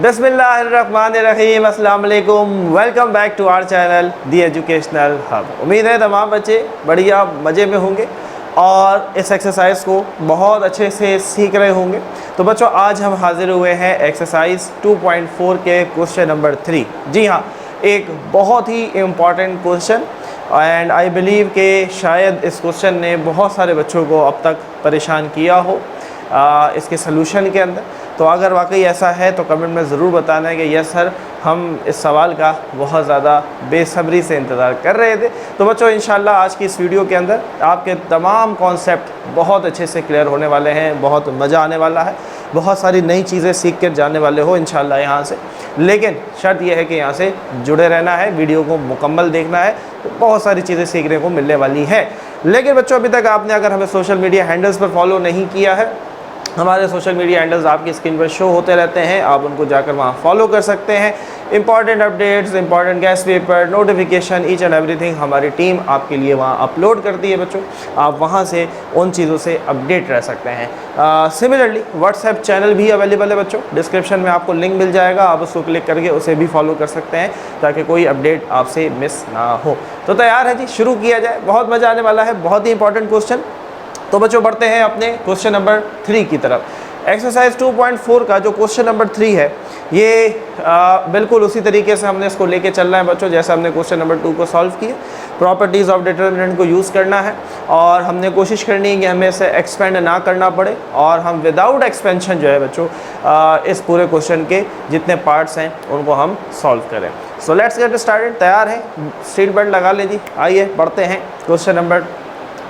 बिस्मिल्लाहिर्रहमानिर्रहीम, अस्सलाम वालेकुम। Welcome back to our channel the educational hub. उम्मीद है तमाम बच्चे बढ़िया मज़े में होंगे और इस एक्सरसाइज को बहुत अच्छे से सीख रहे होंगे। तो बच्चों, आज हम हाजिर हुए हैं एक्सरसाइज 2.4 के क्वेश्चन नंबर 3। जी हाँ, एक बहुत ही important question and I believe कि शायद इस क्वेश्चन ने बहुत सारे बच्चों को अब तक परेशान किया हो इसके सलूशन के अंदर। तो अगर वाकई ऐसा है तो कमेंट में ज़रूर बताना है कि यस सर, हम इस सवाल का बहुत ज़्यादा बेसब्री से इंतज़ार कर रहे थे। तो बच्चों, इंशाल्लाह आज की इस वीडियो के अंदर आपके तमाम कॉन्सेप्ट बहुत अच्छे से क्लियर होने वाले हैं, बहुत मज़ा आने वाला है, बहुत सारी नई चीज़ें सीख कर जाने वाले हो इंशाल्लाह यहाँ से। लेकिन शर्त यह है कि यहाँ से जुड़े रहना है, वीडियो को मुकम्मल देखना है, तो बहुत सारी चीज़ें सीखने को मिलने वाली है। लेकिन बच्चों, अभी तक आपने अगर हमें सोशल मीडिया हैंडल्स पर फॉलो नहीं किया है, हमारे सोशल मीडिया हैंडल्स आपकी स्क्रीन पर शो होते रहते हैं, आप उनको जाकर वहाँ फॉलो कर सकते हैं। Important updates, important guest paper, notification, each and everything हमारी टीम आपके लिए वहाँ अपलोड करती है बच्चों। आप वहाँ से उन चीज़ों से अपडेट रह सकते हैं। सिमिलरली व्हाट्सएप चैनल भी अवेलेबल है बच्चों, डिस्क्रिप्शन में आपको लिंक मिल जाएगा, आप उसको क्लिक करके उसे भी फॉलो कर सकते हैं ताकि कोई अपडेट आपसे मिस ना हो। तो तैयार है जी, शुरू किया जाए, बहुत मज़ा आने वाला है, बहुत ही इंपॉर्टेंट क्वेश्चन। तो बच्चों, बढ़ते हैं अपने क्वेश्चन नंबर 3 की तरफ। एक्सरसाइज 2.4 का जो क्वेश्चन नंबर 3 है, ये बिल्कुल उसी तरीके से हमने इसको लेके चलना है बच्चों जैसे हमने क्वेश्चन नंबर 2 को सॉल्व किया। प्रॉपर्टीज़ ऑफ डिटर्मिनेंट को यूज़ करना है और हमने कोशिश करनी है कि हमें इसे एक्सपेंड ना करना पड़े और हम विदाउट एक्सपेंशन जो है बच्चों इस पूरे क्वेश्चन के जितने पार्ट्स हैं उनको हम सॉल्व करें। So let's get started. तैयार है? सीट बेल्ट लगा लीजिए। आइए बढ़ते हैं क्वेश्चन नंबर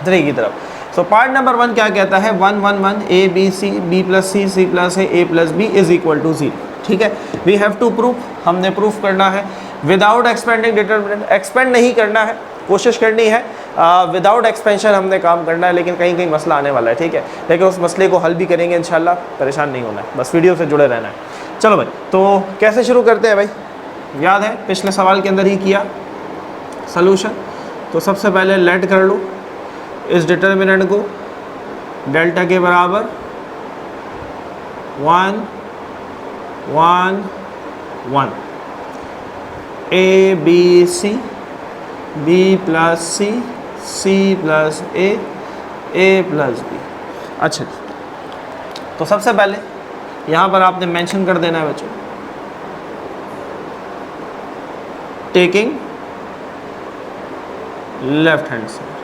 3 की तरफ। सो पार्ट नंबर 1 क्या कहता है? 1 1 1 A B C B plus C C plus A plus B is equal to 0। ठीक है, वी हैव टू प्रूफ, हमने प्रूफ करना है विदाउट एक्सपेंडिंग डिटर्मिनेंट। एक्सपेंड नहीं करना है, कोशिश करनी है विदाउट एक्सपेंशन हमने काम करना है, लेकिन कहीं कहीं मसला आने वाला है। ठीक है, लेकिन उस मसले को हल भी करेंगे इंशाल्लाह, परेशान नहीं होना है, बस वीडियो से जुड़े रहना है। चलो भाई, तो कैसे शुरू करते हैं भाई? याद है पिछले सवाल के अंदर ही किया सलूशन। तो सबसे पहले लेट कर लो इस डिटर्मिनेंट को डेल्टा के बराबर 1 1 1 A B C B plus C C plus A plus B. अच्छा, तो सबसे पहले यहाँ पर आपने मेंशन कर देना है बच्चों, taking left hand side.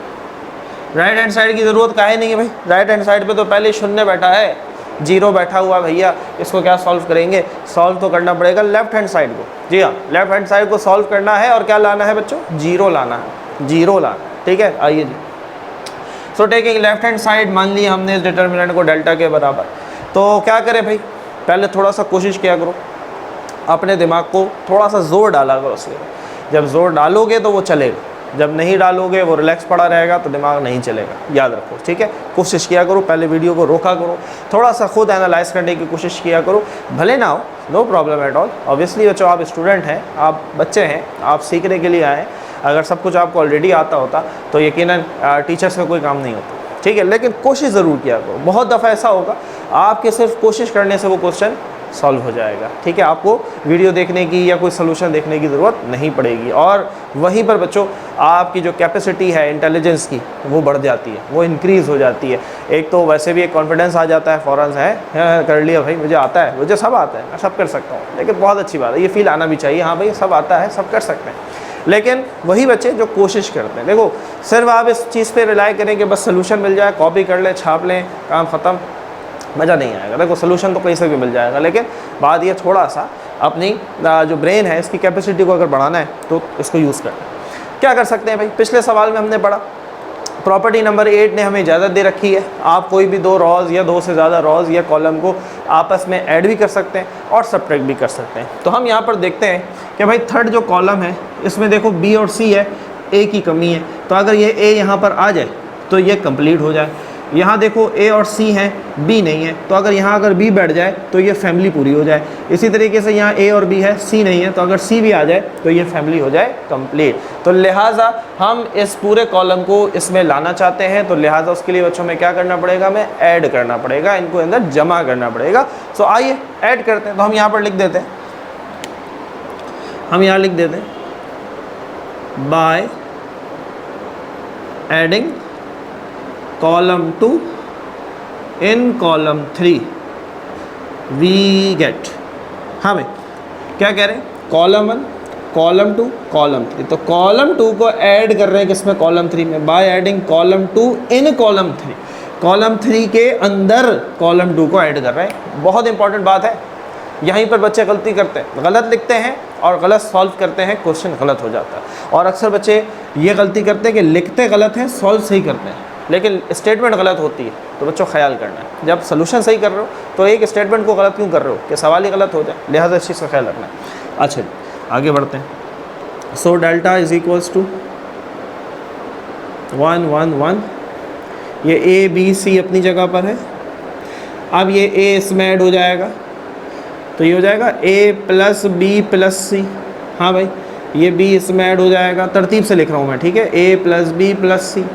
Right hand side की ज़रूरत काहे नहीं है भाई? राइट हैंड साइड पे तो पहले शून्य बैठा है, 0 बैठा हुआ भैया, इसको क्या सॉल्व करेंगे? सॉल्व तो करना पड़ेगा लेफ्ट हैंड साइड को। जी हाँ, लेफ्ट हैंड साइड को सॉल्व करना है और क्या लाना है बच्चों? 0 लाना है, 0 लाना। ठीक है, आइए जी। So taking left hand side, मान लिया हमने इस डिटर्मिनेंट को डेल्टा के बराबर। तो क्या करें भाई? पहले थोड़ा सा कोशिश किया करो, अपने दिमाग को थोड़ा सा जोर डाला करो उसके। जब जोर डालोगे तो वो चलेगा, जब नहीं डालोगे वो रिलैक्स पड़ा रहेगा तो दिमाग नहीं चलेगा, याद रखो। ठीक है, कोशिश किया करो, पहले वीडियो को रोका करो, थोड़ा सा खुद एनालाइज करने की कोशिश किया करो, भले ना हो, no problem at all. Obviously बच्चों, आप स्टूडेंट हैं, आप बच्चे हैं, आप सीखने के लिए आए हैं। अगर सब कुछ आपको ऑलरेडी आता होता तो यकीनन टीचर्स का कोई काम नहीं होता। ठीक है, लेकिन कोशिश ज़रूर किया करो। बहुत दफ़ा ऐसा होगा आपके सिर्फ कोशिश करने से वो क्वेश्चन सॉल्व हो जाएगा। ठीक है, आपको वीडियो देखने की या कोई सलूशन देखने की ज़रूरत नहीं पड़ेगी और वहीं पर बच्चों आपकी जो कैपेसिटी है इंटेलिजेंस की वो बढ़ जाती है, वो इंक्रीज़ हो जाती है। एक तो वैसे भी एक कॉन्फिडेंस आ जाता है फ़ौरन है, कर लिया भाई, मुझे आता है, मुझे सब आता है, मैं सब कर सकता हूँ। लेकिन बहुत अच्छी बात है, ये फील आना भी चाहिए, हाँ भाई सब आता है, सब कर सकते हैं। लेकिन वही बच्चे जो कोशिश करते हैं, देखो सिर्फ आप इस चीज़ पर रिलाई करें कि बस सलूशन मिल जाए, कॉपी कर लें, छाप लें, काम ख़त्म, मज़ा नहीं आएगा। देखो सलूशन तो कहीं से भी मिल जाएगा, लेकिन बात ये थोड़ा सा अपनी जो ब्रेन है इसकी कैपेसिटी को अगर बढ़ाना है तो इसको यूज़ करना है। क्या कर सकते हैं भाई? पिछले सवाल में हमने पढ़ा प्रॉपर्टी नंबर 8 ने हमें इजाज़त दे रखी है, आप कोई भी 2 रॉज या 2 से ज़्यादा रॉज या कॉलम को आपस में ऐड भी कर सकते हैं और सब्ट्रैक्ट भी कर सकते हैं। तो हम यहाँ पर देखते हैं कि भाई थर्ड जो कॉलम है इसमें देखो बी और सी है, ए की कमी है, तो अगर ये ए यहाँ पर आ जाए तो ये कंप्लीट हो जाए। यहाँ देखो ए और सी हैं, बी नहीं है, तो अगर यहाँ अगर बी बैठ जाए तो ये फैमिली पूरी हो जाए। इसी तरीके से यहाँ ए और बी है, सी नहीं है, तो अगर सी भी आ जाए तो ये फैमिली हो जाए कंप्लीट। तो लिहाजा हम इस पूरे कॉलम को इसमें लाना चाहते हैं, तो लिहाजा उसके लिए बच्चों में क्या करना पड़ेगा? हमें ऐड करना पड़ेगा, इनको अंदर जमा करना पड़ेगा। सो आइए ऐड करते हैं। तो हम यहाँ पर लिख देते हैं हम यहाँ लिख देते हैं by adding column 2 in column 3 we get. हाँ भाई, क्या कह रहे हैं, कॉलम 1 कॉलम 2 कॉलम 3, तो कॉलम 2 को ऐड कर रहे हैं किसमें, कॉलम 3 में, bye adding column 2 in column 3, column 3 के अंदर कॉलम 2 को ऐड कर रहे हैं। बहुत इंपॉर्टेंट बात है, यहीं पर बच्चे गलती करते हैं, गलत लिखते हैं और गलत सॉल्व करते हैं, क्वेश्चन गलत हो जाता है। और अक्सर बच्चे ये गलती करते हैं कि लिखते गलत हैं, सॉल्व सही करते हैं, लेकिन स्टेटमेंट गलत होती है। तो बच्चों ख्याल करना है, जब सोल्यूशन सही कर रहे हो तो एक स्टेटमेंट को गलत क्यों कर रहे हो कि सवाल ही गलत हो जाए, लिहाजा इस चीज़ का ख्याल रखना है। अच्छा आगे बढ़ते हैं। So delta is equals to 1 1 1, ये ए बी सी अपनी जगह पर है। अब ये ए इसमें ऐड हो जाएगा, तो ये हो जाएगा ए प्लस बी प्लस सी। हाँ भाई, ये बी इसमें ऐड हो जाएगा, तरतीब से लिख रहा हूँ मैं, ठीक है, ए प्लस बी प्लस सी।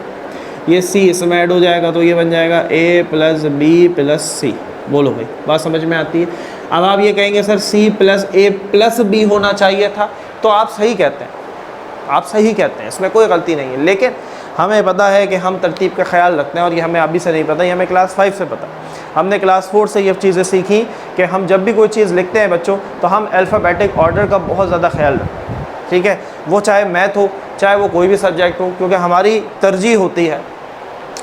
ये सी इसमें ऐड हो जाएगा, तो ये बन जाएगा ए प्लस बी प्लस सी। बोलो भाई, बात समझ में आती है। अब आप ये कहेंगे sir C plus A plus B होना चाहिए था, तो आप सही कहते हैं, आप सही कहते हैं, इसमें कोई गलती नहीं है। लेकिन हमें पता है कि हम तरतीब का ख्याल रखते हैं, और ये हमें अभी से नहीं पता, ये हमें क्लास 5 से पता। हमने क्लास 4 से ये चीज़ें सीखी कि हम जब भी कोई चीज़ लिखते हैं बच्चों, तो हम अल्फ़ाबेटिक ऑर्डर का बहुत ज़्यादा ख्याल रखते हैं, ठीक है, वो चाहे मैथ हो, चाहे वो कोई भी सब्जेक्ट हो, क्योंकि हमारी तरजीह होती है,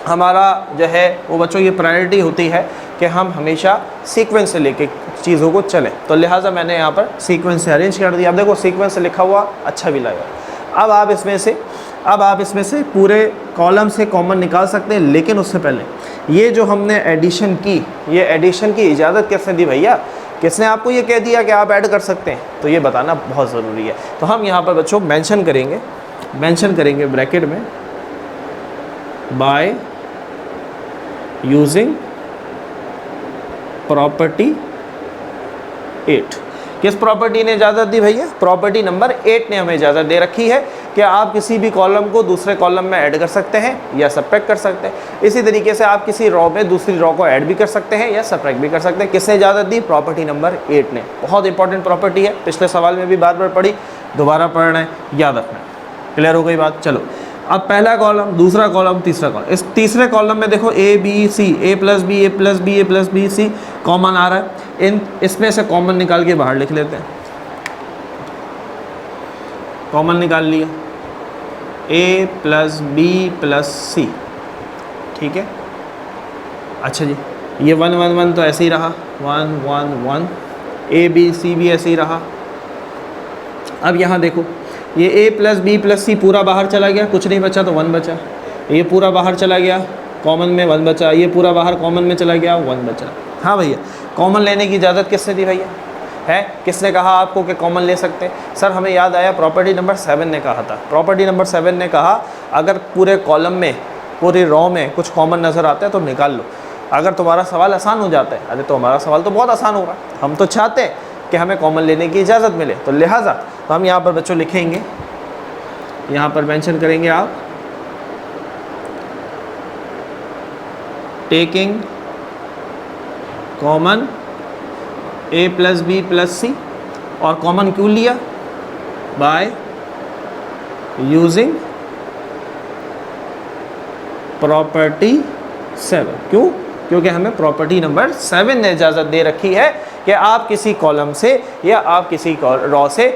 हमारा जो है वो बच्चों ये प्रायोरिटी होती है कि हम हमेशा सीक्वेंस से लेके चीज़ों को चलें। तो लिहाजा मैंने यहाँ पर सीक्वेंस से अरेंज कर दिया। अब देखो सीक्वेंस से लिखा हुआ अच्छा भी लगा। अब आप इसमें से पूरे कॉलम से कॉमन निकाल सकते हैं, लेकिन उससे पहले ये जो हमने एडिशन की, ये एडिशन की इजाज़त किसने दी भैया, किसने आपको ये कह दिया कि आप ऐड कर सकते हैं, तो ये बताना बहुत ज़रूरी है। तो हम यहाँ पर बच्चों मेंशन करेंगे ब्रैकेट में बाय यूजिंग प्रॉपर्टी 8। किस प्रॉपर्टी ने इजाज़त दी भैया, प्रॉपर्टी नंबर 8 ने हमें इजाज़त दे रखी है कि आप किसी भी कॉलम को दूसरे कॉलम में ऐड कर सकते हैं या सबट्रैक्ट कर सकते हैं। इसी तरीके से आप किसी रॉ में दूसरी रॉ को ऐड भी कर सकते हैं या सबट्रैक्ट भी कर सकते हैं। किसने इजाज़त दी, प्रॉपर्टी नंबर 8 ने। बहुत इंपॉर्टेंट प्रॉपर्टी है, पिछले सवाल में भी बार बार पढ़ी, दोबारा पढ़ना है, याद रखना है। क्लियर हो गई बात। चलो अब पहला कॉलम, दूसरा कॉलम, तीसरा कॉलम। इस तीसरे कॉलम में देखो A B C, A plus B A plus B A plus B C common आ रहा है। इसमें से कॉमन निकाल के बाहर लिख लेते हैं। कॉमन निकाल लिया, ए प्लस बी प्लस सी, ठीक है। अच्छा जी, ये 1 1 1 तो ऐसे ही रहा, 1 1 1, ए बी सी भी ऐसे ही रहा। अब यहाँ देखो, ये a प्लस बी प्लस सी पूरा बाहर चला गया, कुछ नहीं बचा तो 1 बचा। ये पूरा बाहर चला गया, कॉमन में 1 बचा। ये पूरा बाहर कॉमन में चला गया, 1 बचा। हाँ भैया, कॉमन लेने की इजाज़त किसने दी भैया, है किसने कहा आपको कि कॉमन ले सकते हैं? सर हमें याद आया, प्रॉपर्टी नंबर 7 ने कहा था। प्रॉपर्टी नंबर 7 ने कहा अगर पूरे कॉलम में, पूरे रॉ में कुछ कॉमन नज़र आता है तो निकाल लो। अगर तुम्हारा सवाल आसान हो जाता है, अरे तो हमारा सवाल तो बहुत आसान होगा, हम तो चाहते हैं कि हमें कॉमन लेने की इजाज़त मिले। तो लिहाजा तो हम यहाँ पर बच्चों लिखेंगे, यहाँ पर मेंशन करेंगे आप टेकिंग कॉमन ए प्लस बी प्लस सी, और कॉमन क्यों लिया, बाय यूजिंग प्रॉपर्टी 7। क्यों? क्योंकि हमें प्रॉपर्टी नंबर 7 ने इजाज़त दे रखी है कि आप किसी कॉलम से या आप किसी रॉ से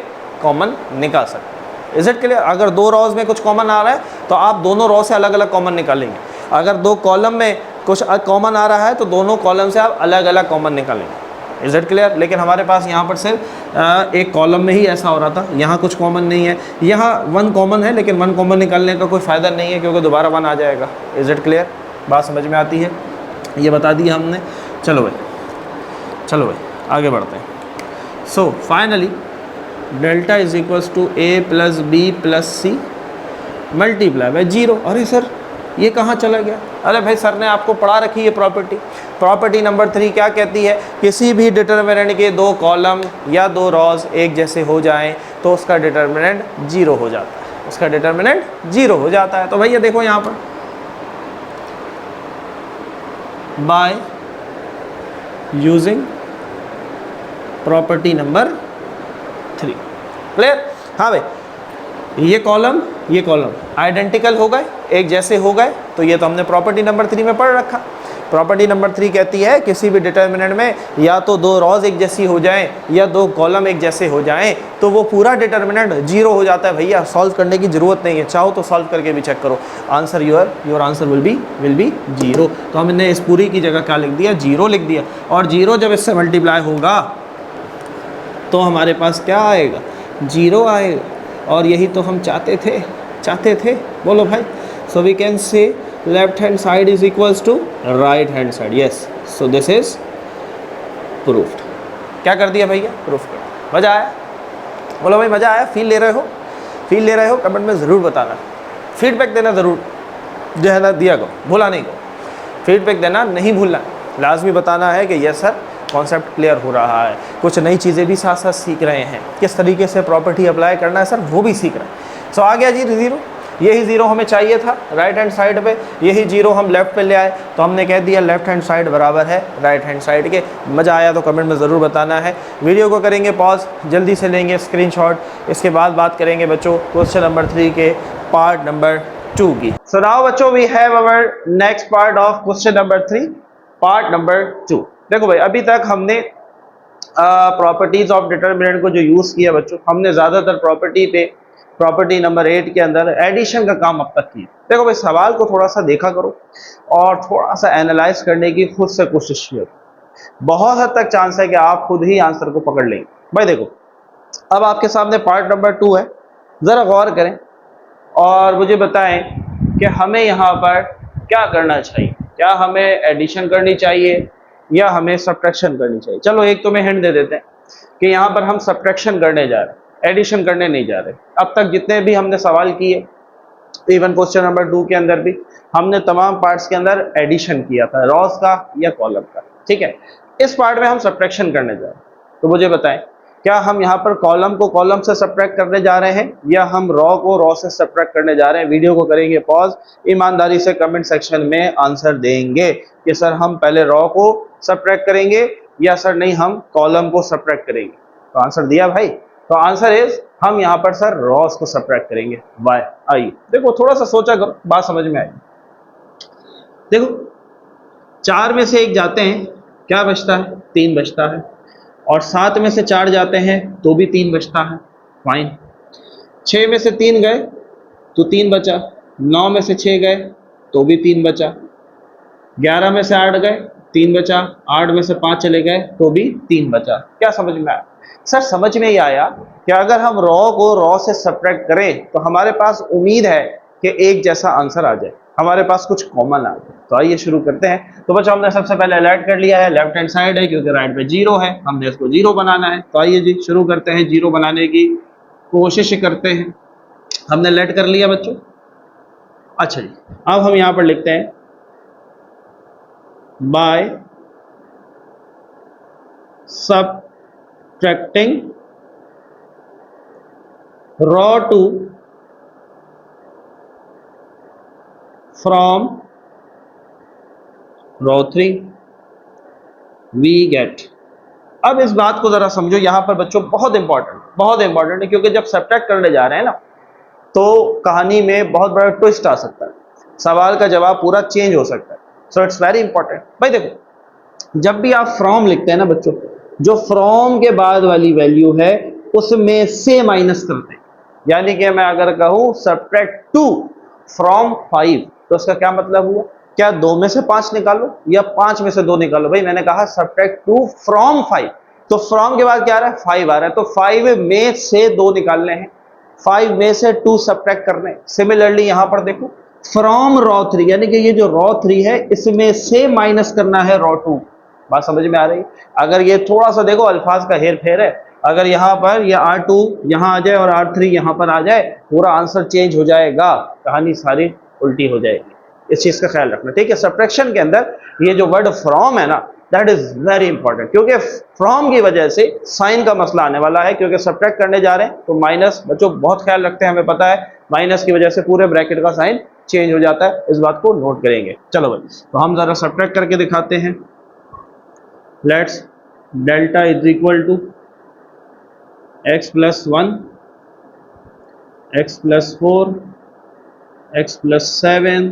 कॉमन निकाल सकते हैं। Is it clear? अगर 2 रॉज में कुछ कॉमन आ रहा है तो आप दोनों रॉ से अलग अलग कॉमन निकालेंगे। अगर 2 कॉलम में कुछ कॉमन आ रहा है तो दोनों कॉलम से आप अलग अलग कॉमन निकालेंगे। Is it clear? लेकिन हमारे पास यहाँ पर सिर्फ एक कॉलम में ही ऐसा हो रहा था, यहाँ कुछ कॉमन नहीं है। यहाँ 1 कॉमन है, लेकिन 1 कॉमन निकालने का कोई फ़ायदा नहीं है क्योंकि दोबारा 1 आ जाएगा। Is it clear? बात समझ में आती है? ये बता दिया हमने। चलो भाई आगे बढ़ते हैं। So finally delta is equals to A plus B plus C multiply by 0। अरे सर ये कहाँ चला गया? अरे भाई सर ने आपको पढ़ा रखी है प्रॉपर्टी नंबर 3 क्या कहती है, किसी भी डिटर्मिनेंट के 2 कॉलम या 2 रॉज एक जैसे हो जाएं तो उसका डिटर्मिनेंट 0 हो जाता है, उसका डिटर्मिनेंट 0 हो जाता है। तो भैया देखो यहाँ पर bye using property number 3। Clear? हाँ भाई, ये कॉलम आइडेंटिकल हो गए, एक जैसे हो गए, तो ये तो हमने प्रॉपर्टी नंबर 3 में पढ़ रखा। प्रॉपर्टी नंबर 3 कहती है किसी भी डिटर्मिनेंट में या तो दो रॉज एक जैसी हो जाएं या दो कॉलम एक जैसे हो जाएं तो वो पूरा डिटर्मिनेंट जीरो हो जाता है। भैया सॉल्व करने की जरूरत नहीं है, चाहो तो सॉल्व करके भी चेक करो, answer your answer will be zero. तो हमने इस पूरी की जगह क्या लिख दिया, जीरो लिख दिया। और जीरो जब इससे मल्टीप्लाई होगा तो हमारे पास क्या आएगा, जीरो आएगा। और यही तो हम चाहते थे बोलो भाई। So we can say left hand side is equals to right hand side. Yes, so this is proofed. क्या कर दिया भैया, प्रूफ कर। मज़ा आया, बोलो भाई मज़ा आया, फील ले रहे हो कमेंट में ज़रूर बताना। फीडबैक देना ज़रूर जो है ना दिया करो, भूला नहीं करो। फीडबैक देना नहीं भूलना, लाजमी बताना है कि यस सर कॉन्सेप्ट क्लियर हो रहा है, कुछ नई चीज़ें भी साथ साथ सीख रहे हैं, किस तरीके से प्रॉपर्टी अप्लाई करना है सर वो भी सीख रहे हैं। सो आ गया जी ज़ीरो, यही ज़ीरो हमें चाहिए था राइट हैंड साइड पे, यही जीरो हम लेफ़्ट पे ले आए, तो हमने कह दिया लेफ्ट हैंड साइड बराबर है राइट हैंड साइड के। मज़ा आया तो कमेंट में ज़रूर बताना है। वीडियो को करेंगे पॉज, जल्दी से लेंगे स्क्रीनशॉट, इसके बाद बात करेंगे बच्चों क्वेश्चन नंबर 3 के पार्ट नंबर 2 की। सो नाउ बच्चों we have our next part of question number 3 part number 2। देखो भाई, अभी तक हमने प्रॉपर्टीज ऑफ डिटर्मिनेंट को जो यूज़ किया बच्चों, हमने ज़्यादातर प्रॉपर्टी नंबर 8 के अंदर एडिशन का काम अब तक किया। देखो भाई, सवाल को थोड़ा सा देखा करो और थोड़ा सा एनालाइज करने की खुद से कोशिश करो, बहुत हद तक चांस है कि आप खुद ही आंसर को पकड़ लेंगे। भाई देखो, अब आपके सामने पार्ट नंबर 2 है, ज़रा गौर करें और मुझे बताएं कि हमें यहाँ पर क्या करना चाहिए, क्या हमें एडिशन करनी चाहिए या हमें सब्ट्रैक्शन करनी चाहिए। चलो एक तो मैं हिंट दे देते हैं कि यहाँ पर हम सब्ट्रैक्शन करने जा रहे हैं, एडिशन करने नहीं जा रहे। अब तक जितने भी हमने सवाल किए, इवन क्वेश्चन नंबर 2 के अंदर भी हमने तमाम पार्ट्स के अंदर एडिशन किया था, रॉस का या कॉलम का, ठीक है। इस पार्ट में हम सब्ट्रैक्शन करने जा रहे हैं, तो मुझे बताएं क्या हम यहाँ पर कॉलम को कॉलम से सब्ट्रैक्ट करने जा रहे हैं या हम रॉ को रॉ से सब्ट्रैक्ट करने जा रहे हैं। वीडियो को करेंगे पॉज, ईमानदारी से कमेंट सेक्शन में आंसर देंगे कि सर हम पहले रॉ को सब्ट्रैक्ट करेंगे या सर नहीं हम कॉलम को सब्ट्रैक्ट करेंगे। तो आंसर दिया भाई, तो आंसर इज हम यहाँ पर सर रॉस को सब्ट्रैक्ट करेंगे। वाई, आइए देखो थोड़ा सा सोचा करो, बात समझ में आई। देखो 4 में से 1 जाते हैं, क्या बचता है, 3 बचता है। और 7 में से 4 जाते हैं तो भी 3 बचता है, फाइन। 6 में से 3 गए तो 3 बचा, 9 में से 6 गए तो भी 3 बचा, 11 में से 8 गए 3 बचा, 8 में से 5 चले गए तो भी 3 बचा। क्या समझ में आया सर? समझ में ही आया कि अगर हम रॉ को रॉ से सब्ट्रैक्ट करें तो हमारे पास उम्मीद है कि एक जैसा आंसर आ जाए, हमारे पास कुछ कॉमन आ जाए। तो आइए शुरू करते हैं। तो बच्चों हमने सबसे पहले अलर्ट कर लिया है, लेफ्ट हैंड साइड है क्योंकि राइट पे जीरो है, हमने इसको जीरो बनाना है। तो आइए जी शुरू करते हैं, जीरो बनाने की कोशिश करते हैं। हमने लेट कर लिया बच्चों। अच्छा जी, अब हम यहाँ पर लिखते हैं bye subtracting raw 2 from raw 3 we get। अब इस बात को जरा समझो, यहां पर बच्चों बहुत इंपॉर्टेंट है क्योंकि जब सब्ट्रैक्ट करने जा रहे हैं ना तो कहानी में बहुत बड़ा ट्विस्ट आ सकता है, सवाल का जवाब पूरा चेंज हो सकता है। So it's very important. भाई देखो, जब भी आप फ्रॉम लिखते हैं ना बच्चों, जो फ्रॉम के बाद वाली वैल्यू है उसमें से माइनस करते हैं। यानी कि मैं अगर कहूं सब्ट्रैक्ट 2 फ्रॉम 5 तो उसका क्या मतलब हुआ, क्या 2 में से 5 निकालो या 5 में से 2 निकालो। भाई मैंने कहा सब्ट्रैक्ट 2 फ्रॉम 5, तो फ्रॉम के बाद क्या आ रहा है, 5 आ रहा है, तो 5 में से 2 निकालने हैं, 5 में से 2 सब्ट्रैक्ट करने। सिमिलरली यहां पर देखो फ्रॉम रॉ 3, यानी कि ये जो रॉ 3 है इसमें से माइनस करना है रॉ 2। बात समझ में आ रही है? अगर ये थोड़ा सा देखो अल्फाज का हेर फेर है, अगर यहाँ पर ये R2 यहाँ आ जाए और R3 यहाँ पर आ जाए, पूरा आंसर चेंज हो जाएगा, कहानी सारी उल्टी हो जाएगी। इस चीज का ख्याल रखना, ठीक है। सब्ट्रैक्शन के अंदर ये जो वर्ड फ्रॉम है ना, दैट इज वेरी इंपॉर्टेंट, क्योंकि फ्रॉम की वजह से साइन का मसला आने वाला है, क्योंकि सब्ट्रैक्ट करने जा रहे हैं तो माइनस, बच्चों बहुत ख्याल रखते हैं, हमें पता है माइनस की वजह से पूरे ब्रैकेट का साइन चेंज हो जाता है, इस बात को नोट करेंगे। चलो भाई, तो हम जरा सब्ट्रैक्ट करके दिखाते हैं। Let's delta is equal to x plus 1 x plus 4, x plus 7,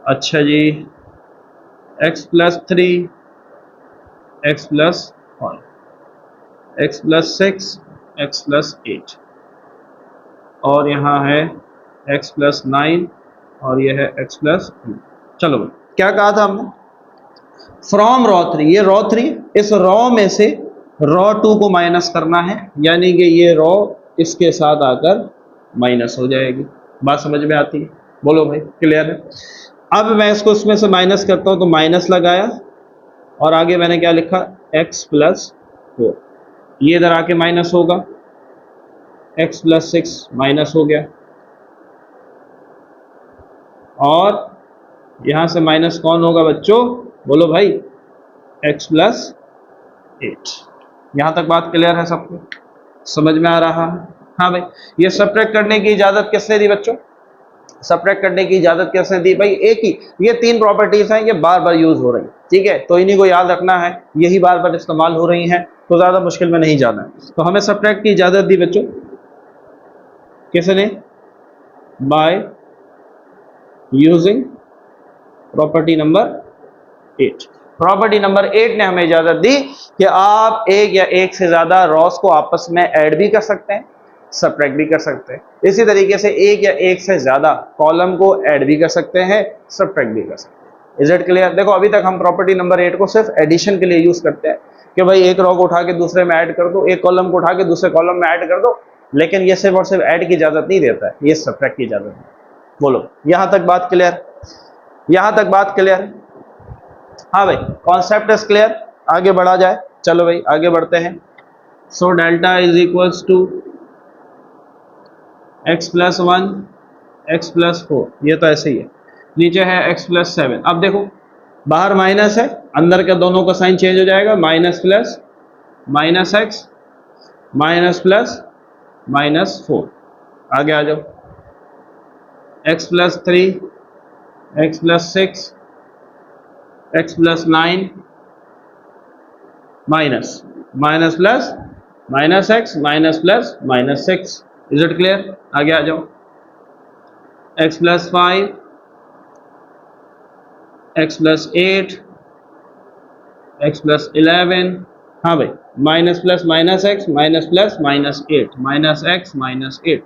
अच्छा जी, x plus 3, x plus 5, x plus 6, x plus 8, और यहाँ है एक्स प्लस 9, और यह है एक्स प्लस 2। चलो भाई, क्या कहा था हमने? फ्रॉम रॉ 3, ये रॉ 3, इस रॉ में से रॉ 2 को माइनस करना है, यानी कि ये रॉ इसके साथ आकर माइनस हो जाएगी। बात समझ में आती है? बोलो भाई, क्लियर है? अब मैं इसको इसमें से माइनस करता हूं, तो माइनस लगाया, और आगे मैंने क्या लिखा? एक्स प्लस 4, ये इधर आके माइनस होगा, एक्स प्लस 6 माइनस हो गया, और यहां से माइनस कौन होगा बच्चों? बोलो भाई, एक्स प्लस 8। यहां तक बात क्लियर है सबको? समझ में आ रहा है? हाँ भाई, ये सब्ट्रैक्ट करने की इजाजत किसने दी बच्चों? सब्ट्रैक्ट करने की इजाजत किसने दी भाई? एक ही, ये 3 प्रॉपर्टीज हैं, ये बार बार यूज हो रही हैं, ठीक है? तो इन्हीं को याद रखना है, यही बार बार इस्तेमाल हो रही हैं, तो ज्यादा मुश्किल में नहीं जाना है। तो हमें सब्ट्रैक्ट की इजाजत दी बच्चों किसने? Bye using property number 8। Property number 8 ने हमें इजाजत दी कि आप एक या एक से ज्यादा रॉस को आपस में ऐड भी कर सकते हैं, सब्ट्रैक्ट भी कर सकते हैं। इसी तरीके से एक या एक से ज्यादा कॉलम को ऐड भी कर सकते हैं, सब्ट्रैक्ट भी कर सकते हैं। Is it clear? देखो, अभी तक हम प्रॉपर्टी नंबर 8 को सिर्फ एडिशन के लिए यूज करते हैं कि भाई एक रॉ को उठा के दूसरे में ऐड कर दो, एक कॉलम को उठा के दूसरे कॉलम में ऐड कर दो, लेकिन ये सिर्फ और सिर्फ ऐड की इजाजत नहीं देता है, ये सब्ट्रैक्ट की इजाजत है। बोलो, यहां तक बात क्लियर? यहां तक बात क्लियर? हाँ भाई, कॉन्सेप्ट इज क्लियर? आगे बढ़ा जाए, चलो भाई आगे बढ़ते हैं। So delta is equals to X plus 1, x plus 4, ये तो ऐसे ही है। नीचे है एक्स प्लस 7। अब देखो, बाहर माइनस है, अंदर का दोनों का साइन चेंज हो जाएगा, minus plus, minus x, minus plus, minus 4। आगे आ जाओ, x plus 3, x plus 6, x plus 9, minus, minus plus, minus x, minus plus, minus 6। Is it clear? आगे आ जाओ, x plus 5, x plus 8, x plus 11। हाँ भाई, minus plus minus x, minus plus minus 8, minus x minus 8।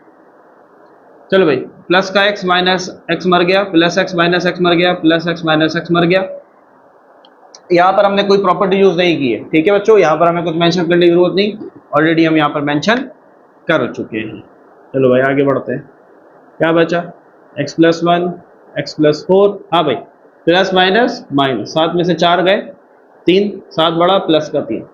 चलो भाई, plus का x minus x मर गया, प्लस एक्स माइनस एक्स मर गया, प्लस एक्स माइनस एक्स मर गया। यहाँ पर हमने कोई प्रॉपर्टी यूज नहीं की है, ठीक है बच्चों? यहाँ पर हमें कुछ मेंशन करने की जरूरत नहीं, ऑलरेडी हम यहाँ पर मेंशन कर चुके हैं। चलो भाई आगे बढ़ते हैं। क्या बचा? X plus 1, x plus 4। हाँ भाई, प्लस माइनस माइनस, 7 में से 4 गए, 3, 7 बड़ा, प्लस का 3,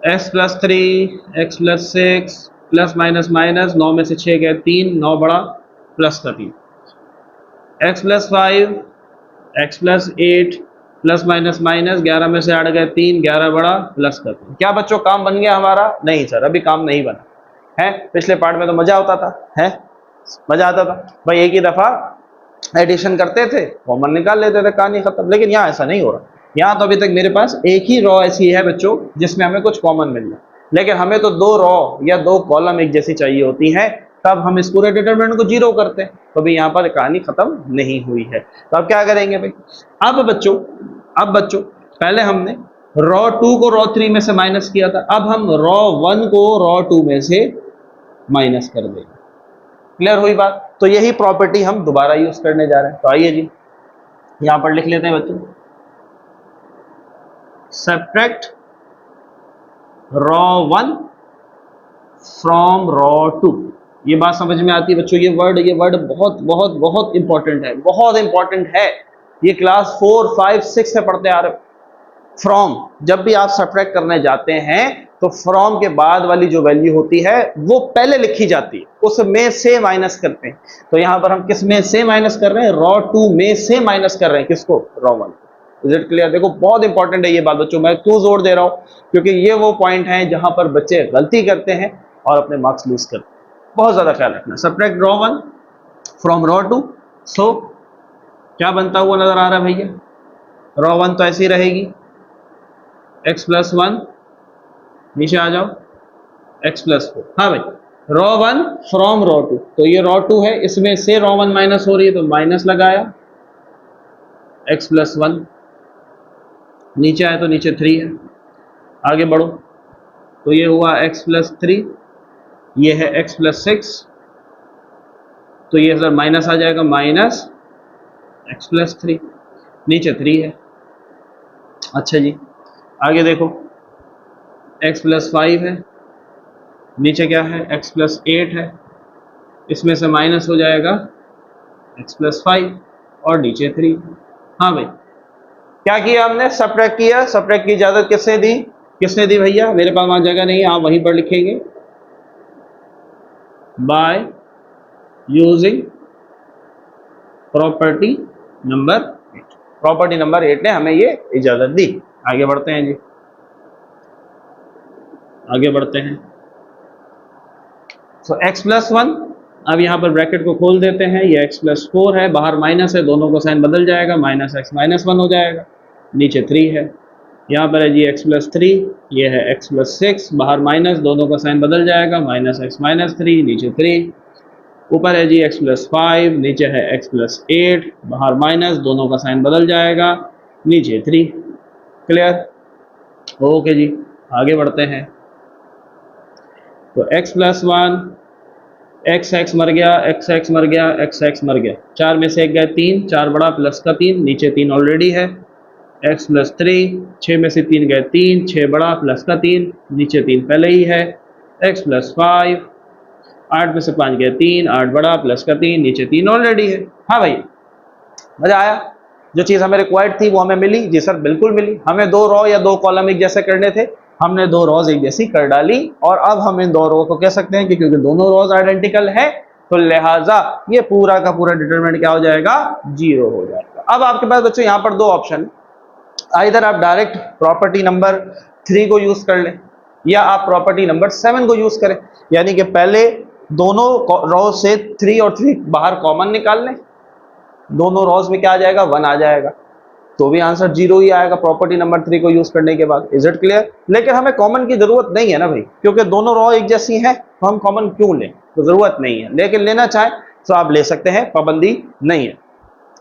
x plus 3, x plus 6, plus minus minus, 9 में से 6 गए, 3, 9 बड़ा, प्लस का 3, x plus 5, x plus 8, plus minus minus, 11 में से 8 गए, 3, 11 बड़ा, प्लस का 3। क्या बच्चों, काम बन गया हमारा? नहीं सर, अभी काम नहीं बना है। पिछले पार्ट में तो मजा होता था, है मजा आता था भाई, एक ही दफा एडिशन करते थे, कॉमन निकाल लेते थे, कहानी खत्म। लेकिन यहाँ ऐसा नहीं हो रहा। यहाँ तो अभी तक मेरे पास एक ही रॉ ऐसी है बच्चों जिसमें हमें कुछ कॉमन मिल जाए, लेकिन हमें तो 2 रॉ या 2 कॉलम एक जैसी चाहिए होती हैं, तब हम इस पूरे डिटरमिनेंट को 0 करते हैं। तो अभी यहाँ पर कहानी खत्म नहीं हुई है। तो अब क्या करेंगे भाई? अब बच्चों पहले हमने रॉ 2 को रॉ 3 में से माइनस किया था, अब हम रॉ 1 को रॉ 2 में से माइनस कर देंगे। क्लियर हुई बात? तो यही प्रॉपर्टी हम दोबारा यूज करने जा रहे हैं। तो आइए जी, यहां पर लिख लेते हैं बच्चों, सब्ट्रैक्ट रॉ 1 फ्रॉम रॉ 2। ये बात समझ में आती है बच्चों? ये वर्ड बहुत बहुत बहुत इंपॉर्टेंट है, बहुत इंपॉर्टेंट है। ये क्लास 4, 5, 6 से पढ़ते आ रहे हो। फ्रॉम, जब भी आप सब्ट्रैक्ट करने जाते हैं तो फ्रॉम के बाद वाली जो वैल्यू होती है वो पहले लिखी जाती है, उसमें से माइनस करते हैं। तो यहां पर हम किस में से माइनस कर रहे हैं? रॉ 2 में से माइनस कर रहे हैं, किसको? रॉ 1। Is it clear? देखो, बहुत इंपॉर्टेंट है ये बात बच्चों। मैं क्यों जोर दे रहा हूं? क्योंकि ये वो पॉइंट है जहां पर बच्चे गलती करते हैं और अपने मार्क्स लूज करते हैं। बहुत ज्यादा ख्याल रखना। Subtract row 1 from row 2। सो क्या बनता हुआ नजर आ रहा है भैया? रॉ 1 तो ऐसी रहेगी, एक्स प्लस 1, नीचे आ जाओ, एक्स प्लस 4। हाँ भाई, रो 1 फ्रॉम रो 2, तो ये रो 2 है, इसमें से रो 1 माइनस हो रही है तो माइनस लगाया, x प्लस 1, नीचे आए तो नीचे 3 है, आगे बढ़ो तो ये हुआ x प्लस 3, ये है x प्लस 6, तो ये सर माइनस आ जाएगा, माइनस x प्लस 3, नीचे 3 है। अच्छा जी, आगे देखो x प्लस 5 है, नीचे क्या है, x प्लस 8 है, इसमें से माइनस हो जाएगा x प्लस 5 और नीचे 3। हाँ भाई, क्या किया हमने, सब्ट्रैक्ट किया। सब्ट्रैक्ट की इजाजत किसने दी भैया, मेरे पास वहां जगह नहीं है, आप वहीं पर लिखेंगे, bye using property number 8। Property number 8 ने हमें ये इजाजत दी। आगे बढ़ते हैं जी, आगे बढ़ते हैं। तो x प्लस 1, अब यहाँ पर ब्रैकेट को खोल देते हैं, ये x प्लस 4 है, बाहर माइनस है, दोनों को साइन बदल जाएगा, माइनस x माइनस 1 हो जाएगा, नीचे 3 है। यहाँ पर है जी x प्लस 3, ये है x प्लस 6, बाहर माइनस, दोनों का साइन बदल जाएगा, माइनस x माइनस 3, नीचे 3। ऊपर है जी x प्लस 5, नीचे है x प्लस 8, बाहर माइनस, दोनों का साइन बदल जाएगा, नीचे 3। क्लियर? ओके जी, आगे बढ़ते हैं। तो x प्लस 1, x मर गया, x मर गया, x मर गया, 4 में से 1 गया 3, 4 बड़ा प्लस का 3, नीचे 3 ऑलरेडी है। x प्लस 3, 6 में से 3 गए 3, 6 बड़ा प्लस का 3, नीचे 3 पहले ही है। x प्लस 5, 8 में से 5 गए 3, 8 बड़ा प्लस का 3, नीचे 3 ऑलरेडी है। हाँ भाई, मजा आया? जो चीज़ हमें रिक्वायर्ड थी वो हमें मिली? जी सर बिल्कुल मिली। हमें 2 रो या 2 कॉलम एक जैसे करने थे, हमने 2 रोज एक जैसी कर डाली, और अब हम इन 2 रो को कह सकते हैं कि क्योंकि दोनों रोज आइडेंटिकल है तो लिहाजा ये पूरा का पूरा डिटरमिनेंट क्या हो जाएगा, 0 हो जाएगा। अब आपके पास बच्चों यहाँ पर 2 ऑप्शन, आइदर आप डायरेक्ट प्रॉपर्टी नंबर 3 को यूज कर लें या आप प्रॉपर्टी नंबर 7 को यूज करें, यानी कि पहले दोनों रो से 3 और 3 बाहर कॉमन निकाल लें, दोनों रोज में क्या आ जाएगा, 1 आ जाएगा, तो भी आंसर 0 ही आएगा प्रॉपर्टी नंबर 3 को यूज करने के बाद। Is it clear? लेकिन हमें कॉमन की जरूरत नहीं है ना भाई, क्योंकि दोनों रो एक जैसी हैं, तो हम कॉमन क्यों लें, तो जरूरत नहीं है। लेकिन लेना चाहें तो आप ले सकते हैं, पाबंदी नहीं है।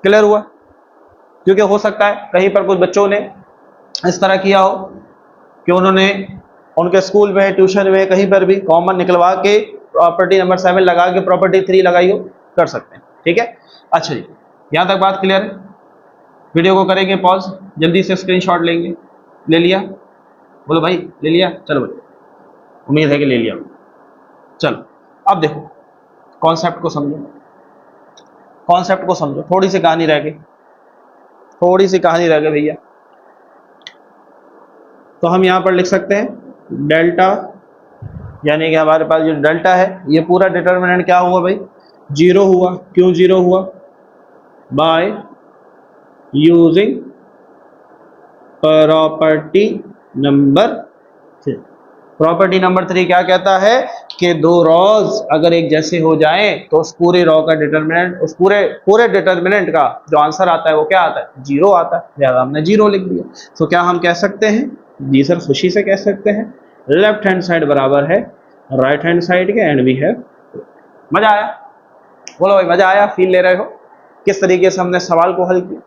क्लियर हुआ? क्योंकि हो सकता है कहीं पर कुछ बच्चों ने इस तरह किया हो कि उन्होंने उनके स्कूल में, ट्यूशन में, कहीं पर भी कॉमन निकलवा के प्रॉपर्टी नंबर 7 लगा के प्रॉपर्टी 3 लगाई हो, कर सकते हैं। ठीक है, अच्छा जी, यहां तक बात क्लियर है? वीडियो को करेंगे पॉज, जल्दी से स्क्रीनशॉट लेंगे। ले लिया? बोलो भाई, ले लिया? चलो भाई, उम्मीद है कि ले लिया। चलो अब देखो, कॉन्सेप्ट को समझो, कॉन्सेप्ट को समझो। थोड़ी सी कहानी रह गई, थोड़ी सी कहानी रह गई भैया। तो हम यहाँ पर लिख सकते हैं डेल्टा, यानी कि हमारे पास जो डेल्टा है, ये पूरा डिटर्मिनेंट क्या हुआ भाई, 0 हुआ। क्यों 0 हुआ? Bye using property number 3। Property number 3 क्या कहता है कि 2 रोज अगर एक जैसे हो जाएं तो उस पूरे रो का डिटर्मिनेंट, उस पूरे डिटर्मिनेंट का जो आंसर आता है वो क्या आता है, 0 आता है। लिहाजा हमने 0 लिख दिया। तो क्या हम कह सकते हैं? जी सर, खुशी से कह सकते हैं, लेफ्ट हैंड साइड बराबर है राइट हैंड साइड के, एंड वी हैव। मजा आया? बोलो भाई, मजा आया? फील ले रहे हो किस तरीके से हमने सवाल को हल किया?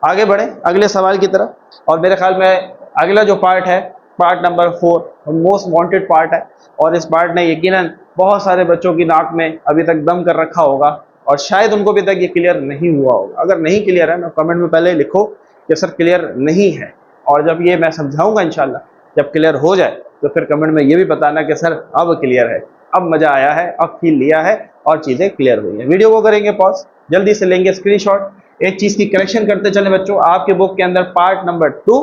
आगे बढ़े अगले सवाल की तरफ, और मेरे ख्याल में अगला जो पार्ट है, part number 4, most wanted part है, और इस पार्ट ने यकीनन बहुत सारे बच्चों की नाक में अभी तक दम कर रखा होगा, और शायद उनको अभी तक ये क्लियर नहीं हुआ होगा। अगर नहीं क्लियर है ना, कमेंट में पहले लिखो कि सर क्लियर नहीं है, और जब ये मैं समझाऊंगा इंशाल्लाह, जब क्लियर हो जाए तो फिर कमेंट में ये भी बताना कि सर अब क्लियर है, अब मजा आया है, अब फील लिया है और चीजें क्लियर हुई है। वीडियो को करेंगे पॉज, जल्दी से लेंगे स्क्रीनशॉट। एक चीज की करेक्शन करते चले बच्चों, आपके बुक के अंदर पार्ट नंबर 2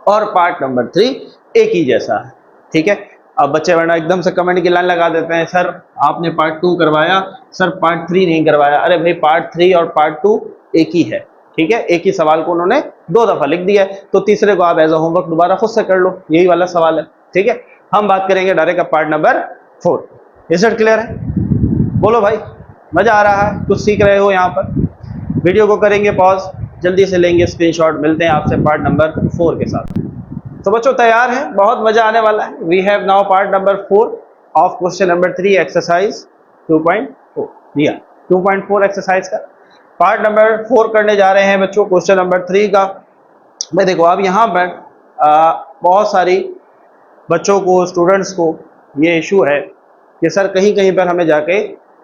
और पार्ट नंबर 3 एक ही जैसा है। ठीक है, अब बच्चे वरना एकदम से कमेंट की लाइन लगा देते हैं, सर आपने पार्ट 2 करवाया, सर पार्ट 3 नहीं करवाया। अरे भाई, पार्ट 3 और पार्ट 2 एक ही है। ठीक है, एक ही सवाल को उन्होंने 2 दफा लिख दिया है, तो तीसरे को आप एज अ होमवर्क दोबारा खुद से कर लो, यही वाला सवाल है। ठीक है, हम बात करेंगे direct part number 4। Is it clear है? बोलो भाई, मजा आ रहा है? कुछ सीख रहे हो यहाँ पर? वीडियो को करेंगे पॉज, जल्दी से लेंगे स्क्रीनशॉट। मिलते हैं आपसे पार्ट नंबर 4 के साथ। तो बच्चों तैयार हैं? बहुत मजा आने वाला है। We have now part number 4, of question number 3 exercise 2.4 दिया। 2.4 एक्सरसाइज का पार्ट नंबर 4 करने जा रहे हैं बच्चों, क्वेश्चन नंबर 3 का। भाई देखो अब यहाँ पर बहुत सारी बच्चों को, स्टूडेंट्स को ये इशू है कि सर कहीं कहीं पर हमें जाके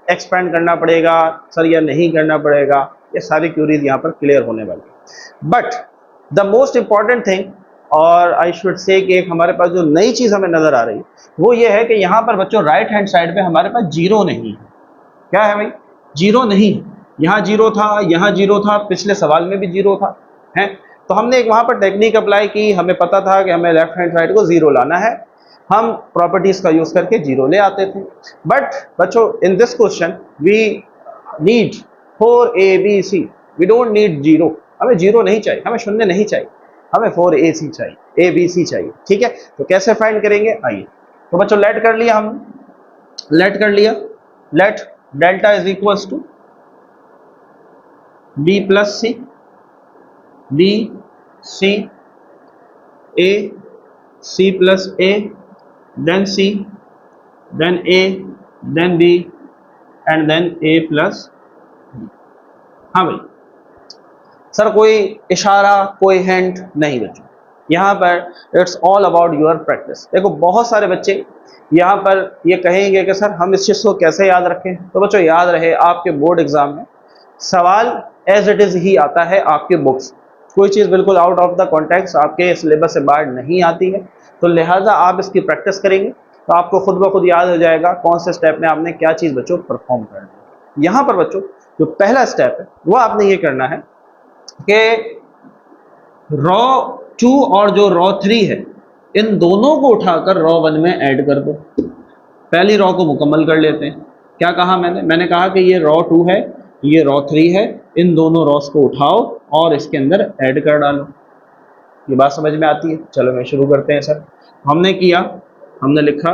एक्सपेंड करना पड़ेगा सर, या नहीं करना पड़ेगा। ये सारी क्यूरीज यहाँ पर क्लियर होने वाली। But the most important thing, और आई शुड से कि एक हमारे पास जो नई चीज़ हमें नज़र आ रही है वो ये है कि यहाँ पर बच्चों राइट हैंड साइड पे हमारे पास जीरो नहीं है। क्या है भाई? जीरो नहीं है। यहाँ जीरो था, यहाँ जीरो था, पिछले सवाल में भी जीरो था, है। तो हमने एक वहाँ पर टेक्निक अप्लाई की, हमें पता था कि हमें लेफ्ट हैंड साइड को जीरो लाना है, हम प्रॉपर्टीज का यूज करके जीरो ले आते थे। बट बच्चों in this question we need 4ABC, we don't need zero. हमें जीरो नहीं चाहिए, हमें शून्य नहीं चाहिए, हमें 4AC चाहिए, ABC चाहिए। ठीक है, तो कैसे फाइंड करेंगे आइए। तो बच्चों लेट कर लिया, हम लेट कर लिया। Let delta is equals to B plus C, B C A, C plus A, then C, then A, then B and then A plus B। हाँ भाई सर कोई इशारा, कोई हिंट नहीं बच्चों, यहाँ पर it's all about your practice. देखो बहुत सारे बच्चे यहाँ पर ये कहेंगे कि सर हम इस चीज़ को कैसे याद रखें। तो बच्चों याद रहे आपके बोर्ड एग्जाम में सवाल एज इट इज़ ही आता है आपके बुक्स, कोई चीज़ बिल्कुल आउट ऑफ द कॉन्टेक्स्ट आपके सिलेबस से बाहर नहीं आती है। तो लिहाजा आप इसकी प्रैक्टिस करेंगे तो आपको खुद ब खुद याद हो जाएगा कौन से स्टेप में आपने क्या चीज़ बच्चों परफॉर्म करना है। यहाँ पर बच्चों जो पहला स्टेप है वो आपने ये करना है कि रॉ 2 और जो रॉ 3 है इन दोनों को उठाकर रॉ 1 में ऐड कर दो। पहली रॉ को मुकम्मल कर लेते हैं। क्या कहा मैंने कहा कि ये रॉ 2 है, ये रॉ 3 है, इन दोनों रॉस को उठाओ और इसके अंदर ऐड कर डालो। ये बात समझ में आती है? चलो मैं शुरू करते हैं सर। हमने किया, हमने लिखा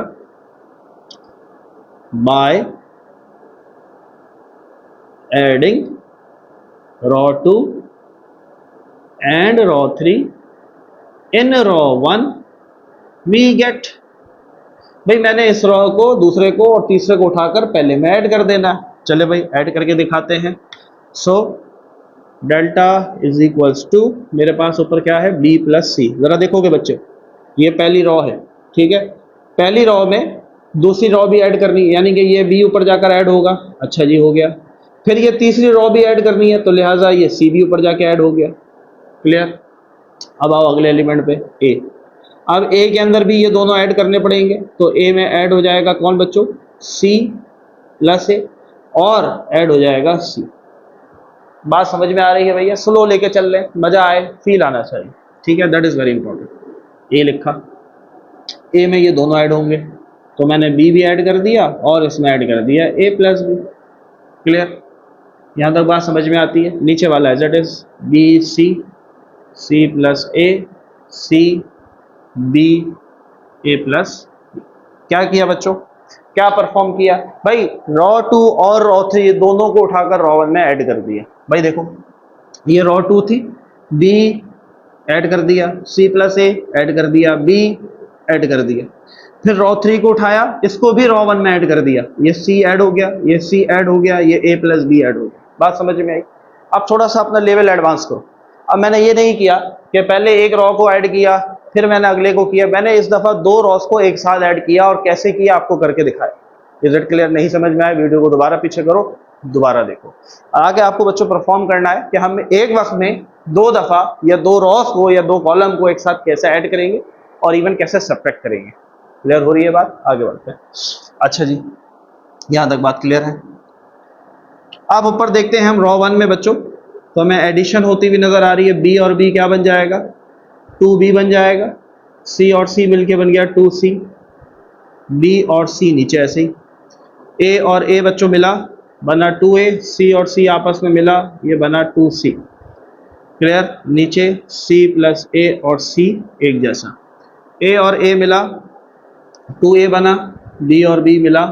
by adding raw 2 and raw 3 in raw 1 we get। भाई मैंने इस रॉ को, दूसरे को और तीसरे को उठाकर पहले में ऐड कर देना है। चले भाई ऐड करके दिखाते हैं। So delta is equals to, मेरे पास ऊपर क्या है B प्लस सी। जरा देखोगे बच्चे ये पहली रॉ है, ठीक है। पहली रॉ में दूसरी रॉ भी ऐड करनी है, यानी कि ये B ऊपर जाकर ऐड होगा। अच्छा जी हो गया। फिर ये तीसरी रॉ भी ऐड करनी है तो लिहाजा ये C भी ऊपर जाके ऐड हो गया। क्लियर? अब आओ अगले एलिमेंट पे A। अब A के अंदर भी ये दोनों ऐड करने पड़ेंगे तो A में ऐड हो जाएगा कौन बच्चों? C प्लस A और ऐड हो जाएगा C। बात समझ में आ रही है भैया? स्लो लेके चल रहे, मजा आए, फील आना चाहिए। ठीक है, that is very important. A लिखा, A में ये दोनों ऐड होंगे तो मैंने B भी ऐड कर दिया और इसमें ऐड कर दिया A प्लस B। क्लियर? यहाँ तक बात समझ में आती है? नीचे वाला as it is B C, C plus A, C B A plus. क्या किया बच्चों? क्या परफॉर्म किया भाई? रॉ 2 और रॉ 3 दोनों को उठाकर रॉ 1 में ऐड कर दिया। भाई देखो ये रॉ 2 थी, B ऐड कर दिया, C प्लस A ऐड कर दिया, B ऐड कर दिया। फिर रॉ 3 को उठाया, इसको भी रॉ 1 में ऐड कर दिया, ये C ऐड हो गया, ये C ऐड हो गया, ये A प्लस B ऐड हो गया। बात समझ में आई? अब थोड़ा सा अपना लेवल एडवांस करो। अब मैंने ये नहीं किया कि पहले एक रॉ को ऐड किया फिर मैंने अगले को किया, मैंने इस दफ़ा दो रॉस को एक साथ ऐड किया और कैसे किया आपको करके दिखाया। Is it clear? नहीं समझ में आया वीडियो को दोबारा पीछे करो, दोबारा देखो। आगे आपको बच्चों परफॉर्म करना है कि हम एक वक्त में दो दफ़ा या दो रॉस को या दो कॉलम को एक साथ कैसे ऐड करेंगे और इवन कैसे सब्ट्रैक्ट करेंगे। क्लियर हो रही है बात? आगे बढ़ते हैं। अच्छा जी, यहाँ तक बात क्लियर है? अब ऊपर देखते हैं हम रॉ 1 में बच्चों, तो हमें एडिशन होती हुई नजर आ रही है। B और B क्या बन जाएगा? 2B बन जाएगा। C और C मिलके बन गया 2C। B और C नीचे ऐसे ही। A और A बच्चों मिला बना 2A, C और C आपस में मिला ये बना 2C। क्लियर? नीचे C प्लस A और C एक जैसा। A और A मिला 2A बना, B और B मिला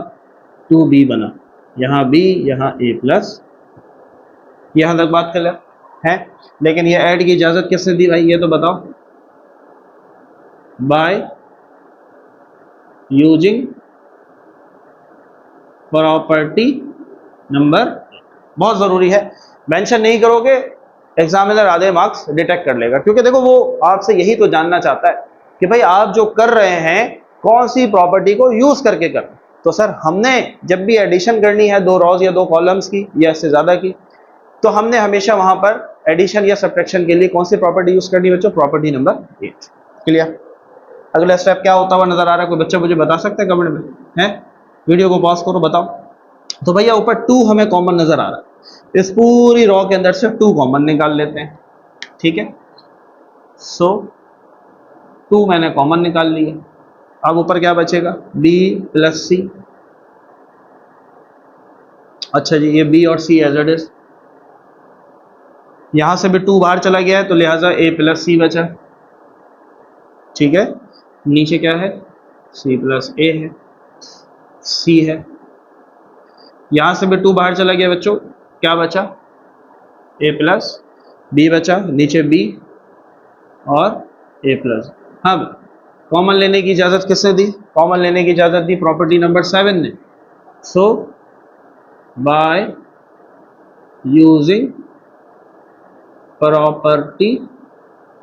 2B बना, यहाँ B यहाँ A प्लस। यहाँ तक बात क्लियर है? लेकिन ये ऐड की इजाजत किसने दी भाई, ये तो बताओ? बाय यूजिंग प्रॉपर्टी नंबर, बहुत ज़रूरी है, मेंशन नहीं करोगे एग्जामिनर आधे मार्क्स डिटेक्ट कर लेगा, क्योंकि देखो वो आपसे यही तो जानना चाहता है कि भाई आप जो कर रहे हैं कौन सी प्रॉपर्टी को यूज करके कर। तो सर हमने जब भी एडिशन करनी है दो रॉज या दो कॉलम्स की या इससे ज्यादा की, तो हमने हमेशा वहां पर एडिशन या सब्ट्रैक्शन के लिए कौन सी प्रॉपर्टी यूज करनी है बच्चों? Property number 8। क्लियर? अगला स्टेप क्या होता हुआ नजर आ रहा है? कोई बच्चा मुझे बता सकता है कमेंट में? है, वीडियो को पॉज करो, बताओ। तो भैया ऊपर 2 हमें कॉमन नजर आ रहा है, इस पूरी रॉ के अंदर से 2 कॉमन निकाल लेते हैं, ठीक है। सो 2 मैंने कॉमन निकाल लिया, अब ऊपर क्या बचेगा? b प्लस सी। अच्छा जी, ये b और c एज इट इज, यहां से भी 2 बाहर चला गया है तो लिहाजा a प्लस सी बचा, ठीक है। नीचे क्या है? c प्लस a है, c है। यहां से भी 2 बाहर चला गया बच्चों, क्या बचा? a प्लस b बचा, नीचे b और a प्लस। हाँ, कॉमन लेने की इजाजत किसने दी? कॉमन लेने की इजाजत दी प्रॉपर्टी नंबर 7 ने। So by using property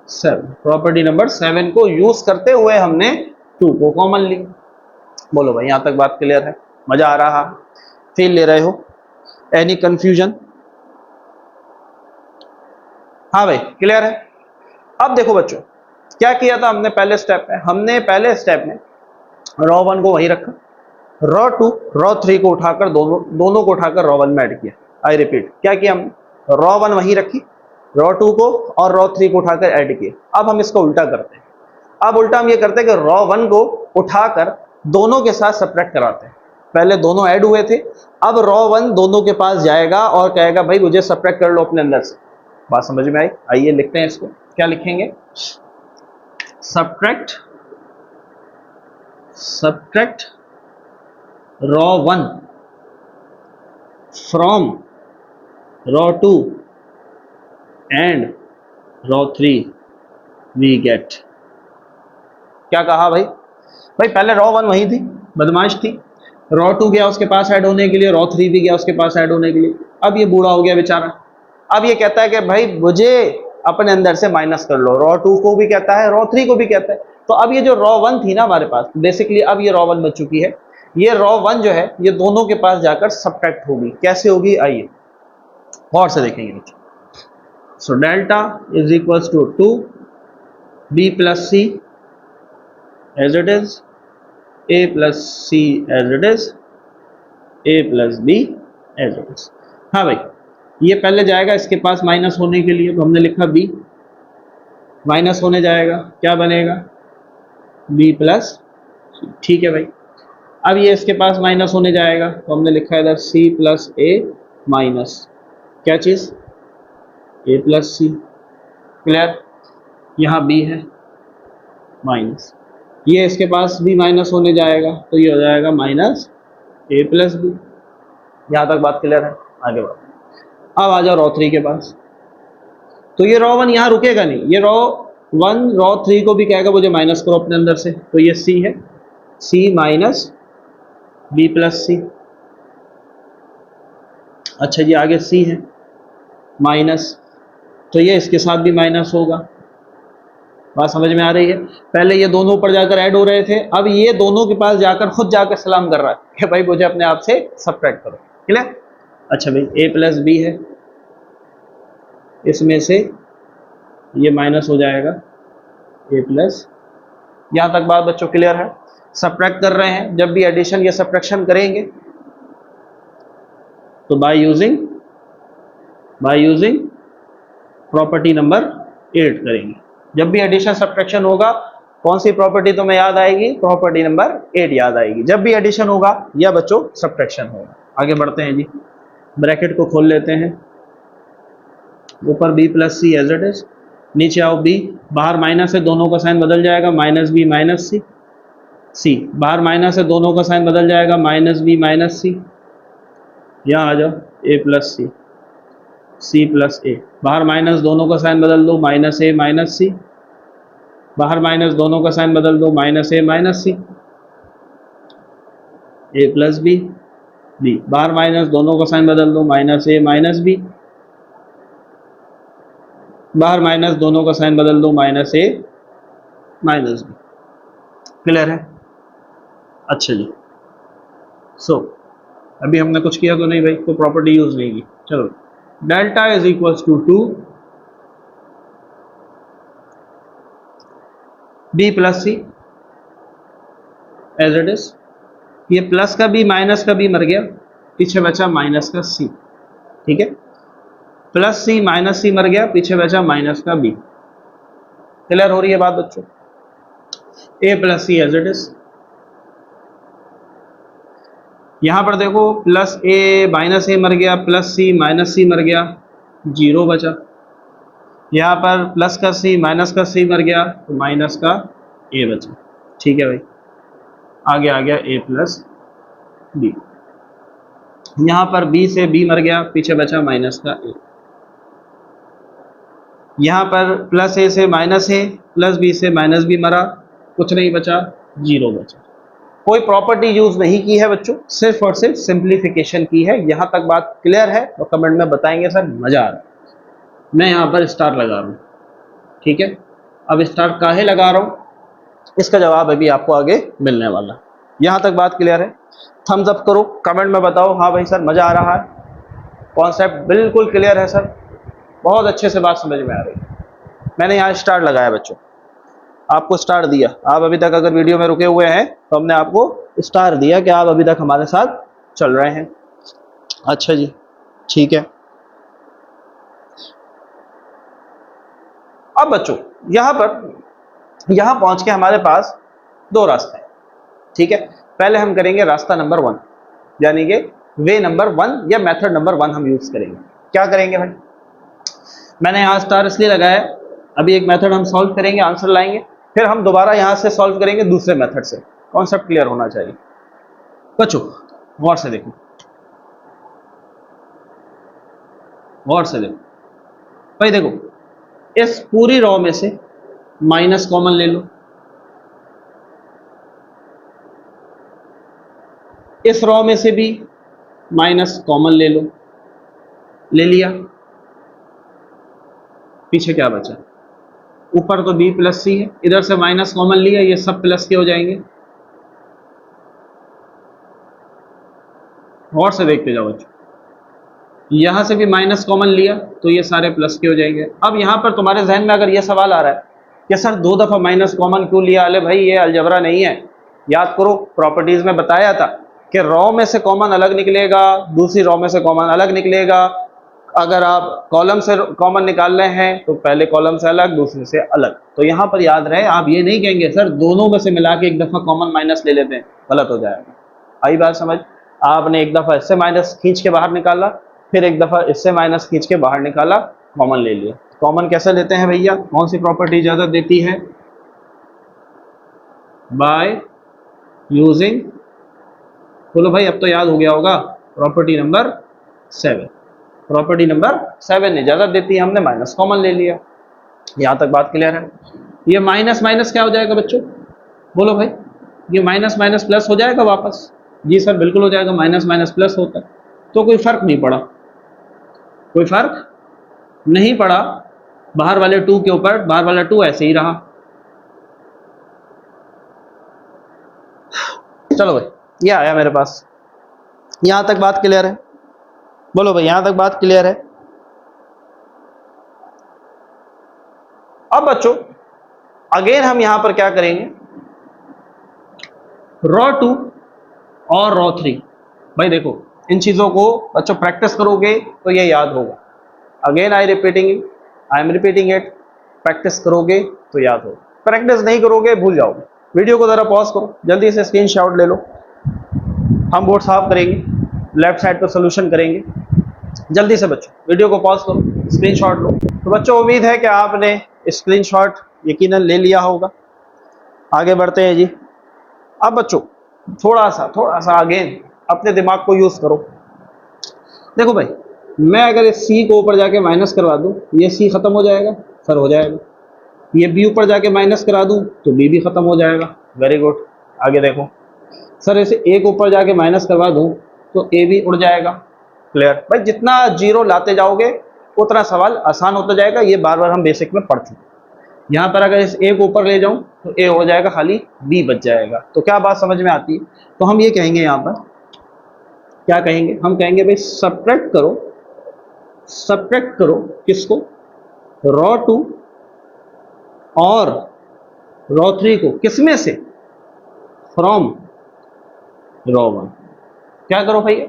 7, property number 7 को यूज करते हुए हमने 2 को कॉमन ली। बोलो भाई, यहां तक बात क्लियर है? मजा आ रहा? फील ले रहे हो? Any confusion? हाँ भाई, क्लियर है। अब देखो बच्चों, क्या किया था हमने पहले स्टेप में? हमने पहले स्टेप में रॉ 1 को वही रखा, रॉ 2 रॉ 3 को उठाकर दोनों को उठाकर रॉ 1 में ऐड किया। आई रिपीट, क्या किया हमने? रॉ 1 वही रखी, रॉ 2 को और रॉ 3 को उठाकर ऐड किया। अब हम इसको उल्टा करते हैं। अब उल्टा हम ये करते हैं कि रॉ 1 को उठाकर दोनों के साथ सब्ट्रैक्ट कराते हैं। पहले दोनों ऐड हुए थे, अब रॉ 1 दोनों के पास जाएगा और कहेगा भाई मुझे सब्ट्रैक्ट कर लो अपने अंदर से। बात समझ में आई? आइए लिखते हैं इसको। क्या लिखेंगे? Subtract row 1 from row 2 and row 3 we get. क्या कहा भाई? भाई पहले रॉ 1 वही थी, बदमाश थी, रॉ 2 गया उसके पास ऐड होने के लिए, रॉ 3 भी गया उसके पास ऐड होने के लिए। अब ये बूढ़ा हो गया बेचारा, अब ये कहता है कि भाई मुझे अपने अंदर से माइनस कर लो। रॉ 2 को भी कहता है, रॉ 3 को भी कहता है। तो अब ये जो रॉ 1 थी ना हमारे पास, बेसिकली अब ये रॉ 1 बच चुकी है। ये रॉ 1 जो है ये दोनों के पास जाकर सब्ट्रैक्ट होगी। कैसे होगी? आइए और से देखेंगे। So delta is equals to 2 b plus C as it is, a plus C as it is, a plus b as it is. हाँ भाई, ये पहले जाएगा इसके पास माइनस होने के लिए, तो हमने लिखा b माइनस होने जाएगा, क्या बनेगा? b प्लस, ठीक है भाई। अब ये इसके पास माइनस होने जाएगा, तो हमने लिखा इधर c प्लस a माइनस क्या चीज? a plus C. क्लियर? यहाँ b है माइनस, ये इसके पास भी माइनस होने जाएगा, तो ये हो जाएगा माइनस a प्लस बी। यहाँ तक बात क्लियर है? आगे बढ़ो। अब आ जाओ रॉ 3 के पास। तो ये रॉ 1 यहाँ रुकेगा नहीं, ये रॉ 1 रॉ 3 को भी कहेगा मुझे माइनस करो अपने अंदर से। तो ये c है, c माइनस b प्लस सी। अच्छा जी, आगे c है माइनस, तो ये इसके साथ भी माइनस होगा। बात समझ में आ रही है? पहले ये दोनों ऊपर जाकर ऐड हो रहे थे, अब ये दोनों के पास जाकर खुद जाकर सलाम कर रहा है कि भाई मुझे अपने आप से सब्ट्रैक्ट करो। क्लियर? अच्छा भाई, a प्लस बी है, इसमें से ये माइनस हो जाएगा a प्लस। यहाँ तक बात बच्चों क्लियर है? सब्ट्रैक्ट कर रहे हैं, जब भी एडिशन या सब्ट्रैक्शन करेंगे तो बाय यूजिंग प्रॉपर्टी नंबर 8 करेंगे। जब भी एडिशन सब्ट्रैक्शन होगा कौन सी प्रॉपर्टी तुम्हें याद आएगी? प्रॉपर्टी नंबर 8 याद आएगी, जब भी एडिशन होगा या बच्चों सब्ट्रैक्शन होगा। आगे बढ़ते हैं जी, ब्रैकेट को खोल लेते हैं। ऊपर b plus C as it is, नीचे आओ b, बाहर माइनस है दोनों का साइन बदल जाएगा, माइनस बी माइनस सी। सी बाहर माइनस है दोनों का साइन बदल जाएगा, माइनस बी माइनस सी। यहाँ आ जाओ a plus C, C plus A, बाहर माइनस दोनों का साइन बदल दो, माइनस ए माइनस सी। बाहर माइनस दोनों का साइन बदल दो, minus A minus C. A plus B, B, बाहर माइनस, दोनों का साइन बदल दो, माइनस ए माइनस बी, बाहर माइनस, दोनों का साइन बदल दो, माइनस ए माइनस बी। क्लियर है? अच्छा जी। सो अभी हमने कुछ किया तो नहीं भाई, कोई प्रॉपर्टी यूज नहीं की। चलो, delta is equal to B plus C as it is. ये प्लस का बी माइनस का बी मर गया, पीछे बचा माइनस का सी। ठीक है, प्लस सी माइनस सी मर गया, पीछे बचा माइनस का बी। क्लियर हो रही है बात बच्चों? A plus C as it is. यहां पर देखो, प्लस ए माइनस ए मर गया, प्लस सी माइनस सी मर गया, जीरो बचा। यहाँ पर प्लस का सी माइनस का सी मर गया, तो माइनस का ए बचा। ठीक है भाई, आगे आ गया ए प्लस बी। यहाँ पर बी से बी मर गया, पीछे बचा माइनस का ए। यहाँ पर प्लस ए से माइनस ए, प्लस बी से माइनस बी मरा, कुछ नहीं बचा, जीरो बचा। कोई प्रॉपर्टी यूज नहीं की है बच्चों, सिर्फ और सिर्फ सिंप्लीफिकेशन की है। यहाँ तक बात क्लियर है तो कमेंट में बताएंगे सर मजा आ रहा है। मैं यहाँ पर स्टार लगा रहा हूँ। ठीक है, अब स्टार काहे लगा रहा हूँ, इसका जवाब अभी आपको आगे मिलने वाला। यहाँ तक बात क्लियर है? थम्स अप करो, कमेंट में बताओ हाँ भाई सर मजा आ रहा है, कॉन्सेप्ट बिल्कुल क्लियर है सर, बहुत अच्छे से बात समझ में आ रही है। मैंने यहाँ स्टार लगाया बच्चों, आपको स्टार दिया। आप अभी तक अगर वीडियो में रुके हुए हैं तो हमने आपको स्टार दिया कि आप अभी तक हमारे साथ चल रहे हैं। अच्छा जी, ठीक है। अब बच्चों यहां पहुंच के हमारे पास दो रास्ते हैं। ठीक है, पहले हम करेंगे रास्ता नंबर 1, यानी कि वे नंबर 1 या मेथड नंबर 1 हम यूज करेंगे। क्या करेंगे भाई, मैंने यहां स्टार इसलिए लगाया, अभी एक मेथड हम सॉल्व करेंगे, आंसर लाएंगे, फिर हम दोबारा यहां से सॉल्व करेंगे दूसरे मेथड से। कॉन्सेप्ट क्लियर होना चाहिए बच्चों, गौर से देखो, गौर से देखो भाई। देखो, इस पूरी रॉ में से माइनस कॉमन ले लो, इस रॉ में से भी माइनस कॉमन ले लो, ले लिया, पीछे क्या बचा, ऊपर तो बी प्लस सी है, इधर से माइनस कॉमन लिया, ये सब प्लस के हो जाएंगे। और से देखते जाओ बच्चों, यहां से भी माइनस कॉमन लिया तो ये सारे प्लस के हो जाएंगे। अब यहां पर तुम्हारे जहन में अगर ये सवाल आ रहा है कि सर 2 दफा माइनस कॉमन क्यों लिया, अले भाई ये अलजबरा नहीं है। याद करो, प्रॉपर्टीज में बताया था कि रॉ में से कॉमन अलग निकलेगा, दूसरी रॉ में से कॉमन अलग निकलेगा। अगर आप कॉलम से कॉमन निकाल रहे हैं तो पहले कॉलम से अलग, दूसरे से अलग। तो यहाँ पर याद रहे, आप ये नहीं कहेंगे सर दोनों में से मिला के एक दफा कॉमन माइनस ले लेते हैं, गलत हो जाएगा। आई बात समझ? आपने एक दफा इससे माइनस खींच के बाहर निकाला, फिर एक दफा इससे माइनस खींच के बाहर निकाला, कॉमन ले लिया। कॉमन कैसे लेते हैं भैया, कौन सी प्रॉपर्टी इजाजत देती है? बाय यूजिंग, बोलो भाई अब तो याद हो गया होगा, प्रॉपर्टी नंबर 7। प्रॉपर्टी नंबर 7 इजाजत देती है, हमने माइनस कॉमन ले लिया। यहां तक बात क्लियर है? ये माइनस माइनस क्या हो जाएगा बच्चों, बोलो भाई, ये माइनस माइनस प्लस हो जाएगा वापस। जी सर बिल्कुल हो जाएगा, माइनस माइनस प्लस होता है। तो कोई फर्क नहीं पड़ा, कोई फर्क नहीं पड़ा बाहर वाले 2 के ऊपर, बाहर वाला 2 ऐसे ही रहा। चलो भाई, ये आया मेरे पास। यहां तक बात क्लियर है? बोलो भाई, यहां तक बात क्लियर है? अब बच्चों अगेन हम यहां पर क्या करेंगे, रॉ 2 और रॉ 3। भाई देखो, इन चीजों को बच्चों प्रैक्टिस करोगे तो ये याद होगा। Again I am repeating it, practice करोगे तो याद होगा, प्रैक्टिस नहीं करोगे भूल जाओगे। वीडियो को जरा पॉज करो, जल्दी से स्क्रीनशॉट ले लो, हम बोर्ड साफ करेंगे, लेफ्ट साइड पर सोल्यूशन करेंगे। जल्दी से बच्चों वीडियो को पॉज करो, स्क्रीनशॉट लो। तो बच्चों उम्मीद है कि आपने स्क्रीनशॉट यकीनन ले लिया होगा। आगे बढ़ते हैं जी। अब बच्चों थोड़ा सा अगेन अपने दिमाग को यूज करो। देखो भाई, मैं अगर इस सी को ऊपर जाके माइनस करवा दूं, ये सी खत्म हो जाएगा, सर हो जाएगा। ये बी ऊपर जाके माइनस करा दूं तो बी भी खत्म हो जाएगा। वेरी गुड, आगे देखो। सर इसे ए को ऊपर जाके माइनस करवा दूं तो ए भी उड़ जाएगा। क्लियर भाई, जितना जीरो लाते जाओगे उतना सवाल आसान होता जाएगा, ये बार बार हम बेसिक में पढ़ चुके। यहाँ पर अगर इस ए को ऊपर ले जाऊं तो ए हो जाएगा, खाली बी बच जाएगा। तो क्या बात समझ में आती है? तो हम ये कहेंगे, यहाँ पर क्या कहेंगे, हम कहेंगे भाई सब्ट्रैक्ट करो किसको, रॉ 2 और रॉ 3 को, किसमें से, फ्रॉम रॉ 1। क्या करो भैया,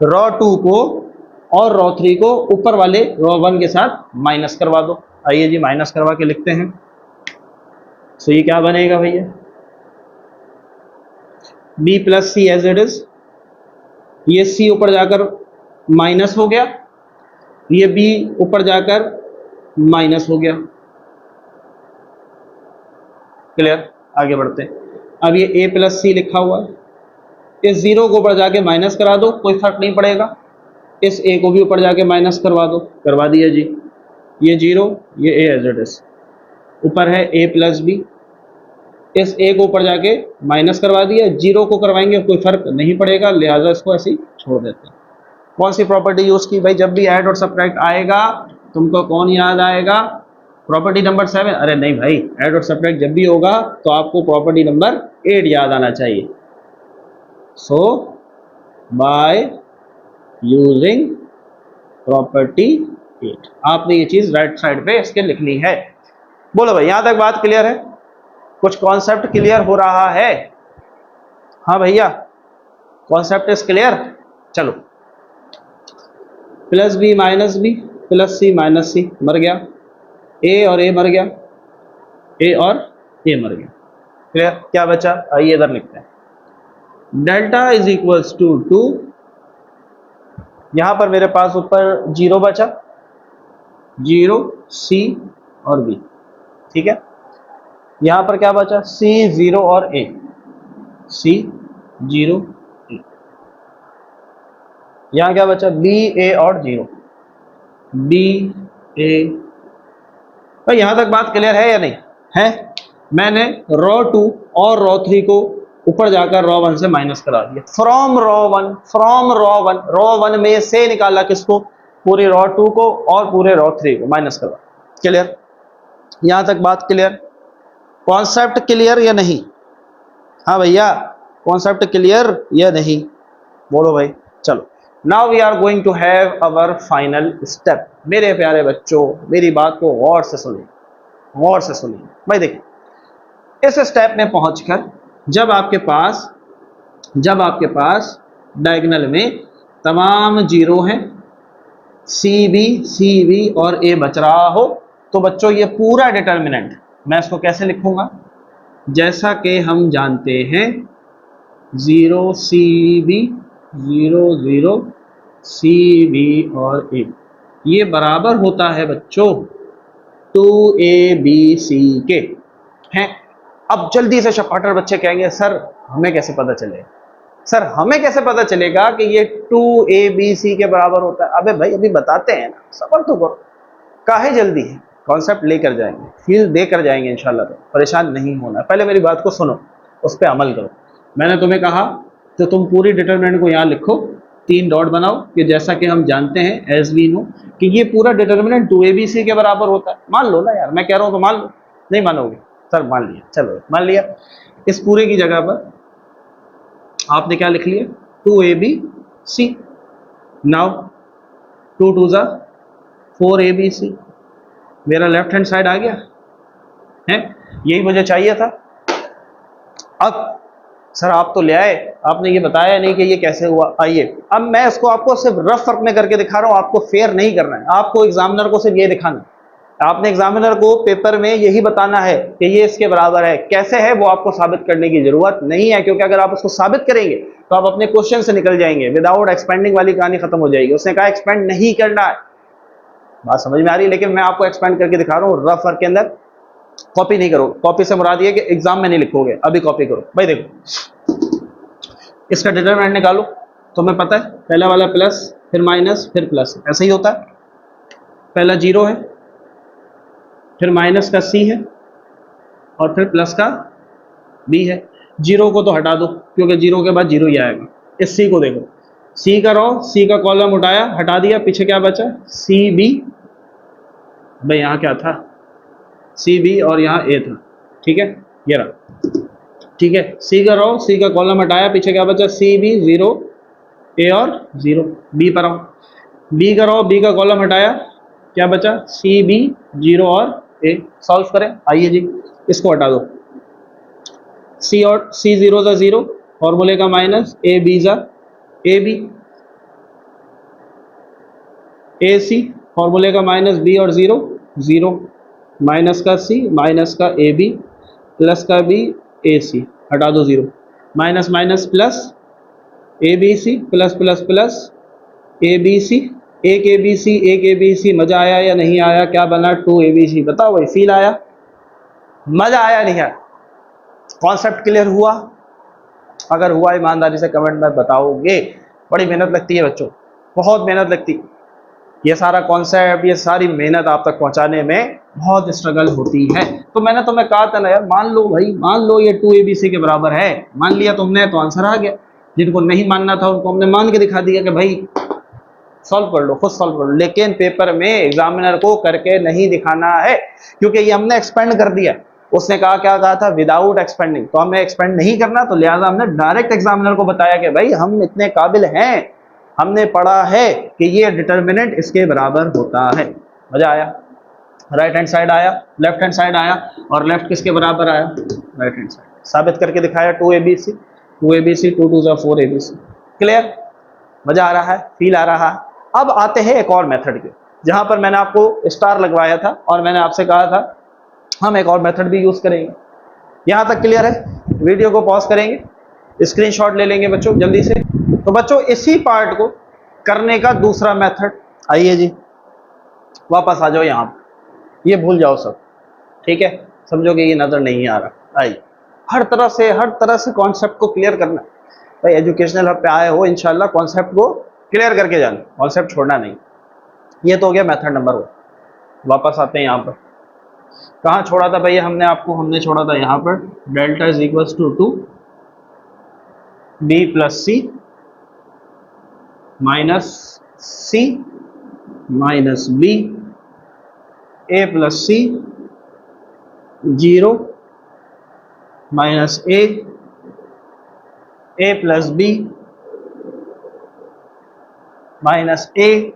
रॉ 2 को और रॉ 3 को ऊपर वाले रॉ 1 के साथ माइनस करवा दो। आइए जी माइनस करवा के लिखते हैं। तो ये क्या बनेगा भैया, B plus C as it is, ये सी ऊपर जाकर माइनस हो गया, ये बी ऊपर जाकर माइनस हो गया। क्लियर, आगे बढ़ते हैं। अब ये ए प्लस सी लिखा हुआ है, इस जीरो को ऊपर जाके माइनस करा दो, कोई फर्क नहीं पड़ेगा। इस ए को भी ऊपर जाके माइनस करवा दो, करवा दिया जी। ये जीरो, ये ए एज इट इज, ऊपर है ए प्लस बी, इस ए को ऊपर जाके माइनस करवा दिया, जीरो को करवाएंगे कोई फर्क नहीं पड़ेगा, लिहाजा इसको ऐसे ही छोड़ देते हैं। कौन सी प्रॉपर्टी यूज की भाई, जब भी ऐड और सब्ट्रैक्ट आएगा तुमको कौन याद आएगा, प्रॉपर्टी नंबर 7। अरे नहीं भाई, ऐड और सब्ट्रैक्ट जब भी होगा तो आपको प्रॉपर्टी नंबर 8 याद आना चाहिए। सो बाय यूजिंग प्रॉपर्टी 8, आपने ये चीज राइट साइड पे इसके लिखनी है। बोलो भाई, यहां तक बात क्लियर है? कुछ कॉन्सेप्ट क्लियर हो रहा है? हाँ भैया, कॉन्सेप्ट इज क्लियर। चलो, plus B minus B plus C minus C, मर गया ए और ए, मर गया ए और ए, मर गया। क्लियर, क्या बचा? आइए इधर लिखते हैं, डेल्टा इज इक्वल्स टू 2, यहां पर मेरे पास ऊपर जीरो बचा, जीरो सी और बी, ठीक है। यहां पर क्या बचा, सी जीरो और ए, सी जीरो ए। यहां क्या बचा, बी ए और जीरो, बी ए। तो यहां तक बात क्लियर है या नहीं है? मैंने रॉ 2 और रॉ 3 को ऊपर जाकर रॉ 1 से माइनस करा दिया, फ्रॉम रॉ 1 में से निकाला किसको, पूरे रॉ 2 को और पूरे रॉ 3 को माइनस करा। क्लियर, यहां तक बात क्लियर? कॉन्सेप्ट क्लियर या नहीं? हाँ भैया, कॉन्सेप्ट क्लियर या नहीं? बोलो भाई। चलो, now we are going to have our final step. मेरे प्यारे बच्चों, मेरी बात को गौर से सुनिए, गौर से सुनिए भाई। देखिए, इस स्टेप में पहुंचकर जब आपके पास डायगोनल में तमाम जीरो हैं, सी बी और ए बच रहा हो, तो बच्चों ये पूरा डिटर्मिनेंट मैं इसको कैसे लिखूंगा, जैसा कि हम जानते हैं 0 सी बी 0 0 सी बी और ए, ये बराबर होता है बच्चों 2ABC के हैं। अब जल्दी से शपाटर बच्चे कहेंगे, सर हमें कैसे पता चलेगा, सर हमें कैसे पता चलेगा कि ये 2ABC के बराबर होता है? अबे भाई, अभी बताते हैं ना, सबर तो करो, काहे जल्दी है, कॉन्सेप्ट लेकर जाएंगे, फील देकर जाएंगे इंशाल्लाह। तो परेशान नहीं होना, पहले मेरी बात को सुनो, उस पर अमल करो। मैंने तुम्हें कहा तो तुम पूरी डिटरमिनेंट को यहाँ लिखो, 3 डॉट बनाओ कि जैसा कि हम जानते हैं एज वी नो कि ये पूरा डिटरमिनेंट 2ABC के बराबर होता है। मान लो ना यार, मैं कह रहा हूँ तो मान लो, नहीं मानोगे? सर मान लिया, चलो मान लिया। इस पूरे की जगह पर आपने क्या लिख लिया, 2ABC। नाउ 2 2 जा 4ABC, मेरा लेफ्ट हैंड साइड आ गया है, यही मुझे चाहिए था। अब सर आप तो ले आए, आपने ये बताया नहीं कि ये कैसे हुआ। आइए, अब मैं इसको आपको सिर्फ रफ फर्क में करके दिखा रहा हूं, आपको फेयर नहीं करना है, आपको एग्जामिनर को सिर्फ ये दिखाना है। आपने एग्जामिनर को पेपर में यही बताना है कि ये इसके बराबर है। कैसे है वो आपको साबित करने की जरूरत नहीं है, क्योंकि अगर आप उसको साबित करेंगे तो आप अपने क्वेश्चन से निकल जाएंगे, विदाउट एक्सपेंडिंग वाली कहानी खत्म हो जाएगी। उसने कहा एक्सपेंड नहीं करना है, बात समझ में आ रही है? लेकिन मैं आपको एक्सपेंड करके दिखा रहा हूँ रफ वर्क के अंदर। कॉपी नहीं करो, कॉपी से मुराद ये कि एग्जाम में नहीं लिखोगे, अभी कॉपी करो। भाई देखो, इसका डिटरमिनेंट निकालो, तुम्हें पता है पहला वाला प्लस, फिर माइनस, फिर प्लस, ऐसा ही होता है। पहला जीरो है, फिर माइनस का सी है और फिर प्लस का बी है। जीरो को तो हटा दो क्योंकि जीरो के बाद जीरो ही आएगा। इस सी को देखो, सी का रो, सी का कॉलम उठाया, हटा दिया, पीछे क्या बचा, सी बी, भाई यहाँ क्या था, सी बी और यहाँ ए था, ठीक है, ये रहा, ठीक है। सी का रो, सी का कॉलम हटाया, पीछे क्या बचा, सी बी 0, ए और 0। बी पर आओ, बी का रो, बी का कॉलम हटाया, क्या बचा, सी बी 0 और ए। सॉल्व करें, आइए जी, इसको हटा दो, सी और सी 0 ज़ा 0, फॉर्मूले का माइनस, ए बी ज़ा ए बी, ए सी, फॉर्मूले का माइनस, बी और 0 0, माइनस का सी, माइनस का ए बी, प्लस का बी, ए सी, हटा दो 0, minus minus plus, A B C, plus plus plus, A B C, एक ए बी सी, एक ए बी सी, मज़ा आया या नहीं आया, क्या बना, 2 ए बी सी, बताओ भाई, फील आया, मज़ा आया नहीं आया, कॉन्सेप्ट क्लियर हुआ? अगर हुआ ईमानदारी से कमेंट में बताओगे। बड़ी मेहनत लगती है बच्चों, बहुत मेहनत लगती है, ये सारा कॉन्सेप्ट, ये सारी मेहनत आप तक पहुंचाने में बहुत स्ट्रगल होती है। तो मैंने तुम्हें कहा था ना यार, मान लो भाई, मान लो ये 2 ABC के बराबर है, मान लिया तुमने तो आंसर आ गया। जिनको नहीं मानना था उनको हमने मान के दिखा दिया कि भाई सॉल्व कर लो, खुद सॉल्व कर लो, लेकिन पेपर में एग्जामिनर को करके नहीं दिखाना है, क्योंकि ये हमने एक्सपेंड कर दिया। उसने कहा, क्या कहा था, विदाउट एक्सपेंडिंग, तो हमें एक्सपेंड नहीं करना, तो लिहाजा हमने डायरेक्ट एग्जामिनर को बताया कि भाई हम इतने काबिल हैं, हमने पढ़ा है कि ये डिटर्मिनेंट इसके बराबर होता है। मजा आया? राइट हैंड साइड आया, लेफ्ट हैंड साइड आया, और लेफ्ट किसके बराबर आया, राइट हैंड साइड। साबित करके दिखाया, 2 ABC, 2 ABC, 2 2 4 ABC। क्लियर? मजा आ रहा है, फील आ रहा है? अब आते हैं एक और मेथड के, जहां पर मैंने आपको स्टार लगवाया था और मैंने आपसे कहा था हम एक और मेथड भी यूज करेंगे। यहां तक क्लियर है? वीडियो को पॉज करेंगे, स्क्रीनशॉट ले लेंगे बच्चों जल्दी से। तो बच्चों इसी पार्ट को करने का दूसरा मेथड, आइए जी वापस आ जाओ यहाँ पर, ये भूल जाओ सब, ठीक है, समझोगे ये नजर नहीं आ रहा। आइए, हर तरह से कॉन्सेप्ट को क्लियर करना भाई, एजुकेशनल हब पे आए हो, इंशाल्लाह कॉन्सेप्ट को क्लियर करके जाना, कॉन्सेप्ट छोड़ना नहीं। ये तो हो गया मेथड नंबर 1। वापस आते हैं यहाँ पर, कहाँ छोड़ा था भैया हमने आपको, हमने छोड़ा था यहाँ पर, delta is equals to B plus C minus C minus B, A plus C 0 minus A plus B minus A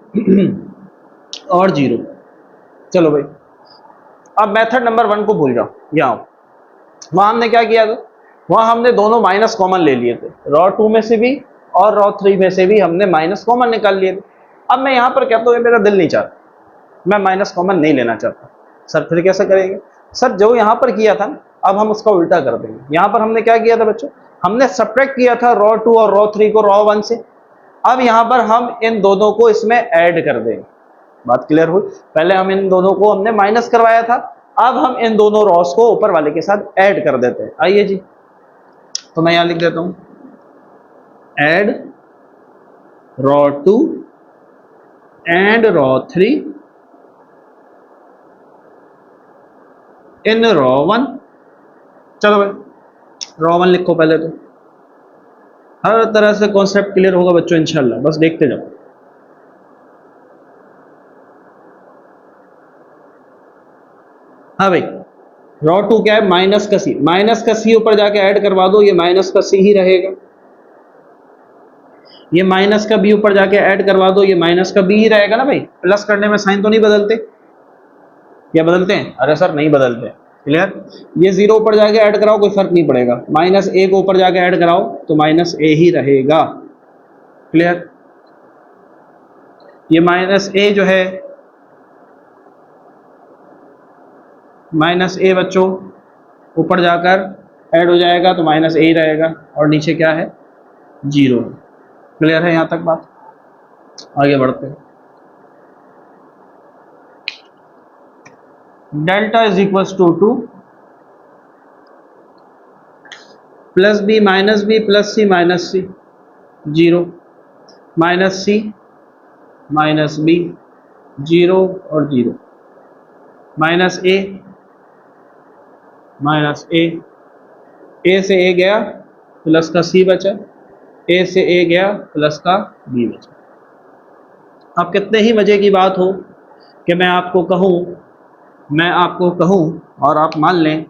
और 0। चलो भाई, अब मेथड नंबर 1 को भूल जाओ, यहाँ वहां हमने क्या किया था, वहां हमने दोनों माइनस कॉमन ले लिए थे, रॉ 2 में से भी और रॉ 3 में से भी हमने माइनस कॉमन निकाल लिए थे। अब मैं यहाँ पर कहता हूँ मेरा दिल नहीं चाहता, मैं माइनस कॉमन नहीं लेना चाहता। सर फिर कैसे करेंगे? सर जो यहाँ पर किया था अब हम उसका उल्टा कर देंगे। यहाँ पर हमने क्या किया था बच्चों, हमने सब्ट्रैक्ट किया था रॉ 2 और रॉ 3 को रॉ 1 से। अब यहाँ पर हम इन दोनों को इसमें ऐड कर देंगे। बात क्लियर हुई? पहले हम इन दोनों को हमने माइनस करवाया था, अब हम इन दोनों रॉस को ऊपर वाले के साथ ऐड कर देते हैं। आइए जी, तो मैं यहां लिख देता हूं, add row 2 and row 3 in row 1। चलो भाई रॉ 1 लिखो पहले, तो हर तरह से कॉन्सेप्ट क्लियर होगा बच्चों इंशाल्लाह, बस देखते जाओ। हाँ भाई, रॉ 2 क्या है, माइनस का सी, माइनस का सी ऊपर जाके ऐड करवा दो, ये माइनस का सी ही रहेगा। ये माइनस का बी ऊपर जाके ऐड करवा दो, ये माइनस का बी ही रहेगा ना भाई। प्लस करने में साइन तो नहीं बदलते, क्या बदलते हैं? अरे सर नहीं बदलते। क्लियर? ये 0 ऊपर जाके ऐड कराओ, कोई फर्क नहीं पड़ेगा, माइनस ए को ऊपर जाके ऐड कराओ तो माइनस ए ही रहेगा। क्लियर? ये माइनस ए जो है, माइनस ए बच्चों ऊपर जाकर ऐड हो जाएगा तो माइनस ए ही रहेगा, और नीचे क्या है, 0। क्लियर है यहां तक बात? आगे बढ़ते हैं। Delta is equals to plus B minus B plus C minus C 0 minus C minus B 0 और 0 माइनस ए से ए गया, प्लस का सी बचा, ए से ए गया, प्लस का बी बचा। अब कितने ही मजे की बात हो कि मैं आपको कहूँ और आप मान लें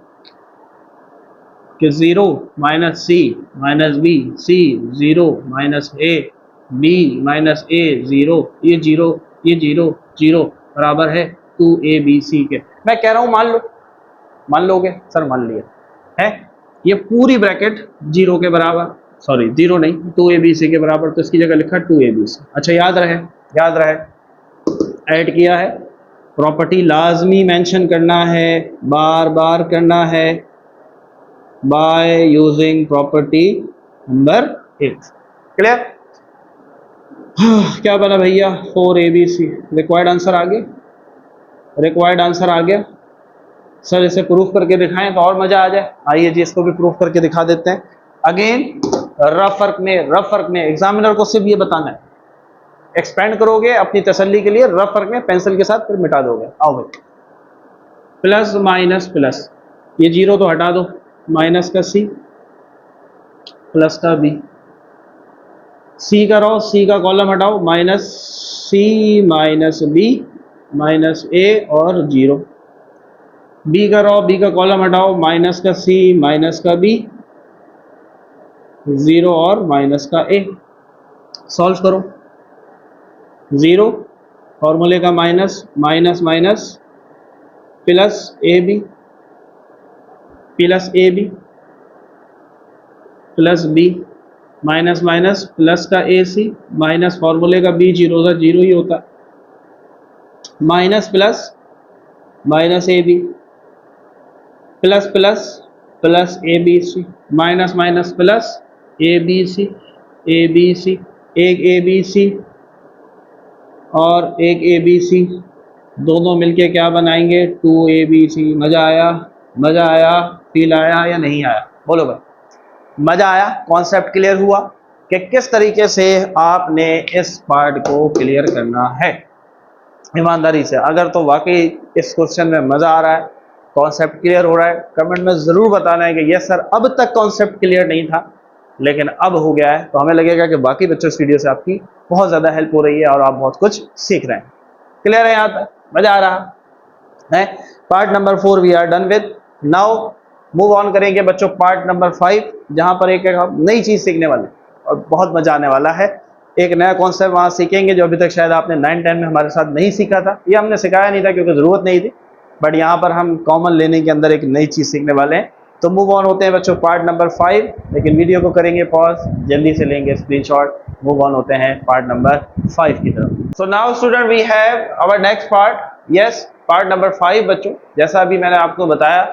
कि 0 minus C minus B, C 0 minus A, B minus ए 0, ये 0 ये 0 0 बराबर है 2abc के। मैं कह रहा हूँ मान लोगे सर? मान लिया है। ये पूरी ब्रैकेट 0 के बराबर, सॉरी 0 नहीं 2abc के बराबर, तो इसकी जगह लिखा 2abc। अच्छा याद रहे ऐड किया है। प्रॉपर्टी लाजमी मेंशन करना है, बार बार करना है, bye using property number 8। Clear? क्या बना भैया? 4abc। रिक्वायर्ड आंसर आ गया। सर इसे प्रूफ करके दिखाएं तो और मजा आ जाए। आइए जी इसको भी प्रूफ करके दिखा देते हैं। अगेन रफ वर्क में एग्जामिनर को सिर्फ ये बताना है, एक्सपेंड करोगे अपनी तसल्ली के लिए, रफ वर्क में पेंसिल के साथ फिर मिटा दोगे। आओ भाई, प्लस माइनस प्लस, ये 0 तो हटा दो, माइनस का सी प्लस का बी, सी का रहो, सी का कॉलम हटाओ, minus C minus B minus A और 0, बी का रहो, बी का कॉलम हटाओ, माइनस का सी माइनस का बी 0 और माइनस का ए। सॉल्व करो, 0 फॉर्मूले का minus minus minus plus A B plus B minus minus plus का ए सी माइनस फॉर्मूले का बी 0 का 0 ही होता, minus plus minus A B plus plus plus A B C minus minus plus A B C एक A B सी और एक A B सी, दोनों मिलके क्या बनाएंगे? 2abc। मजा आया? फील आया या नहीं आया? बोलो भाई, मजा आया? कॉन्सेप्ट क्लियर हुआ कि किस तरीके से आपने इस पार्ट को क्लियर करना है ईमानदारी से। अगर तो वाकई इस क्वेश्चन में मजा आ रहा है, कॉन्सेप्ट क्लियर हो रहा है, कमेंट में जरूर बताना है कि यस सर अब तक कॉन्सेप्ट क्लियर नहीं था लेकिन अब हो गया है, तो हमें लगेगा कि बाकी बच्चों इस वीडियो से आपकी बहुत ज़्यादा हेल्प हो रही है और आप बहुत कुछ सीख रहे हैं। क्लियर है? यहाँ तक मजा आ रहा है? Part number 4 we are done with. Now move on करेंगे बच्चों पार्ट नंबर 5, जहाँ पर एक हम नई चीज़ सीखने वाले और बहुत मजा आने वाला है। एक नया कॉन्सेप्ट वहाँ सीखेंगे जो अभी तक शायद आपने 9-10 में हमारे साथ नहीं सीखा था, ये हमने सिखाया नहीं था क्योंकि ज़रूरत नहीं थी, बट यहाँ पर हम कॉमन लेने के अंदर एक नई चीज़ सीखने वाले हैं। तो मूव ऑन होते हैं बच्चों पार्ट नंबर 5, लेकिन वीडियो को करेंगे पॉज, जल्दी से लेंगे स्क्रीनशॉट, मूव ऑन होते हैं पार्ट नंबर 5 की तरफ। So now student we have our next part, yes part number 5 बच्चों। जैसा अभी मैंने आपको बताया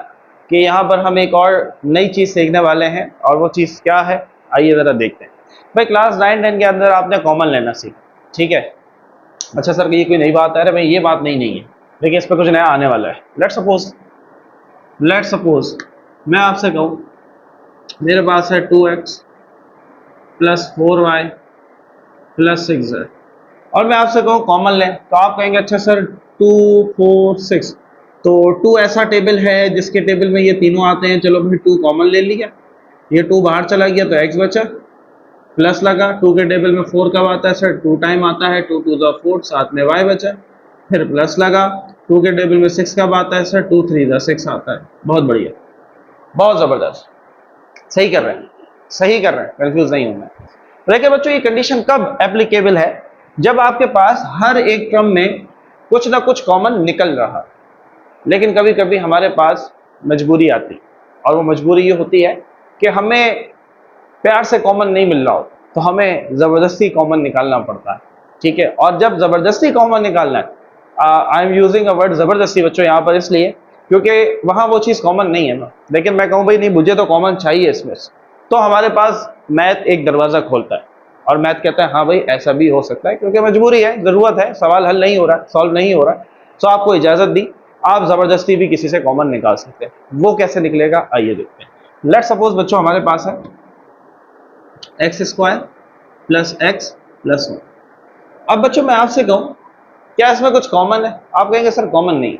कि यहाँ पर हम एक और नई चीज़ सीखने वाले हैं और वो चीज़ क्या है आइए ज़रा देखते हैं। भाई क्लास 9-10 के अंदर आपने कॉमन लेना सीखा, ठीक है? अच्छा सर ये कोई नई बात है? अरे भाई ये बात नहीं है, लेकिन इस पर कुछ नया आने वाला है। लेट्स सपोज मैं आपसे कहूँ मेरे पास है 2x plus 4y plus 6z और मैं आपसे कहूँ कॉमन लें, तो आप कहेंगे अच्छा सर 2 4 6, तो 2 ऐसा टेबल है जिसके टेबल में ये तीनों आते हैं, चलो भाई 2 कॉमन ले लिया, ये 2 बाहर चला गया तो x बचा, प्लस लगा 2 के टेबल में 4 कब आता है सर? 2 टाइम आता है, 2 2 4 साथ में y बचा, फिर प्लस लगा 2 के टेबल में 6 कब आता है सर? 2 3 6 आता है। बहुत बढ़िया, बहुत ज़बरदस्त, सही कर रहे हैं, कंफ्यूज नहीं होना है। लेकिन बच्चों ये कंडीशन कब एप्लीकेबल है? जब आपके पास हर एक क्रम में कुछ ना कुछ कॉमन निकल रहा, लेकिन कभी कभी हमारे पास मजबूरी आती और वो मजबूरी ये होती है कि हमें प्यार से कॉमन नहीं मिल रहा हो तो हमें ज़बरदस्ती कॉमन निकालना पड़ता है, ठीक है? और जब ज़बरदस्ती कॉमन निकालना है, I am using a word ज़बरदस्ती बच्चों यहाँ पर इसलिए क्योंकि वहाँ वो चीज़ कॉमन नहीं है ना, लेकिन मैं कहूँ भाई नहीं मुझे तो कॉमन चाहिए इसमें, तो हमारे पास मैथ एक दरवाज़ा खोलता है और मैथ कहता है हाँ भाई ऐसा भी हो सकता है क्योंकि मजबूरी है, ज़रूरत है, सवाल हल नहीं हो रहा है, सॉल्व नहीं हो रहा है, तो आपको इजाज़त दी, आप ज़बरदस्ती भी किसी से कॉमन निकाल सकते हैं। वो कैसे निकलेगा आइए देखते हैं। लेट्स सपोज बच्चों हमारे पास है x² प्लस x प्लस 1। अब बच्चों मैं आपसे कहूँ क्या इसमें कुछ कॉमन है? आप कहेंगे सर कॉमन नहीं,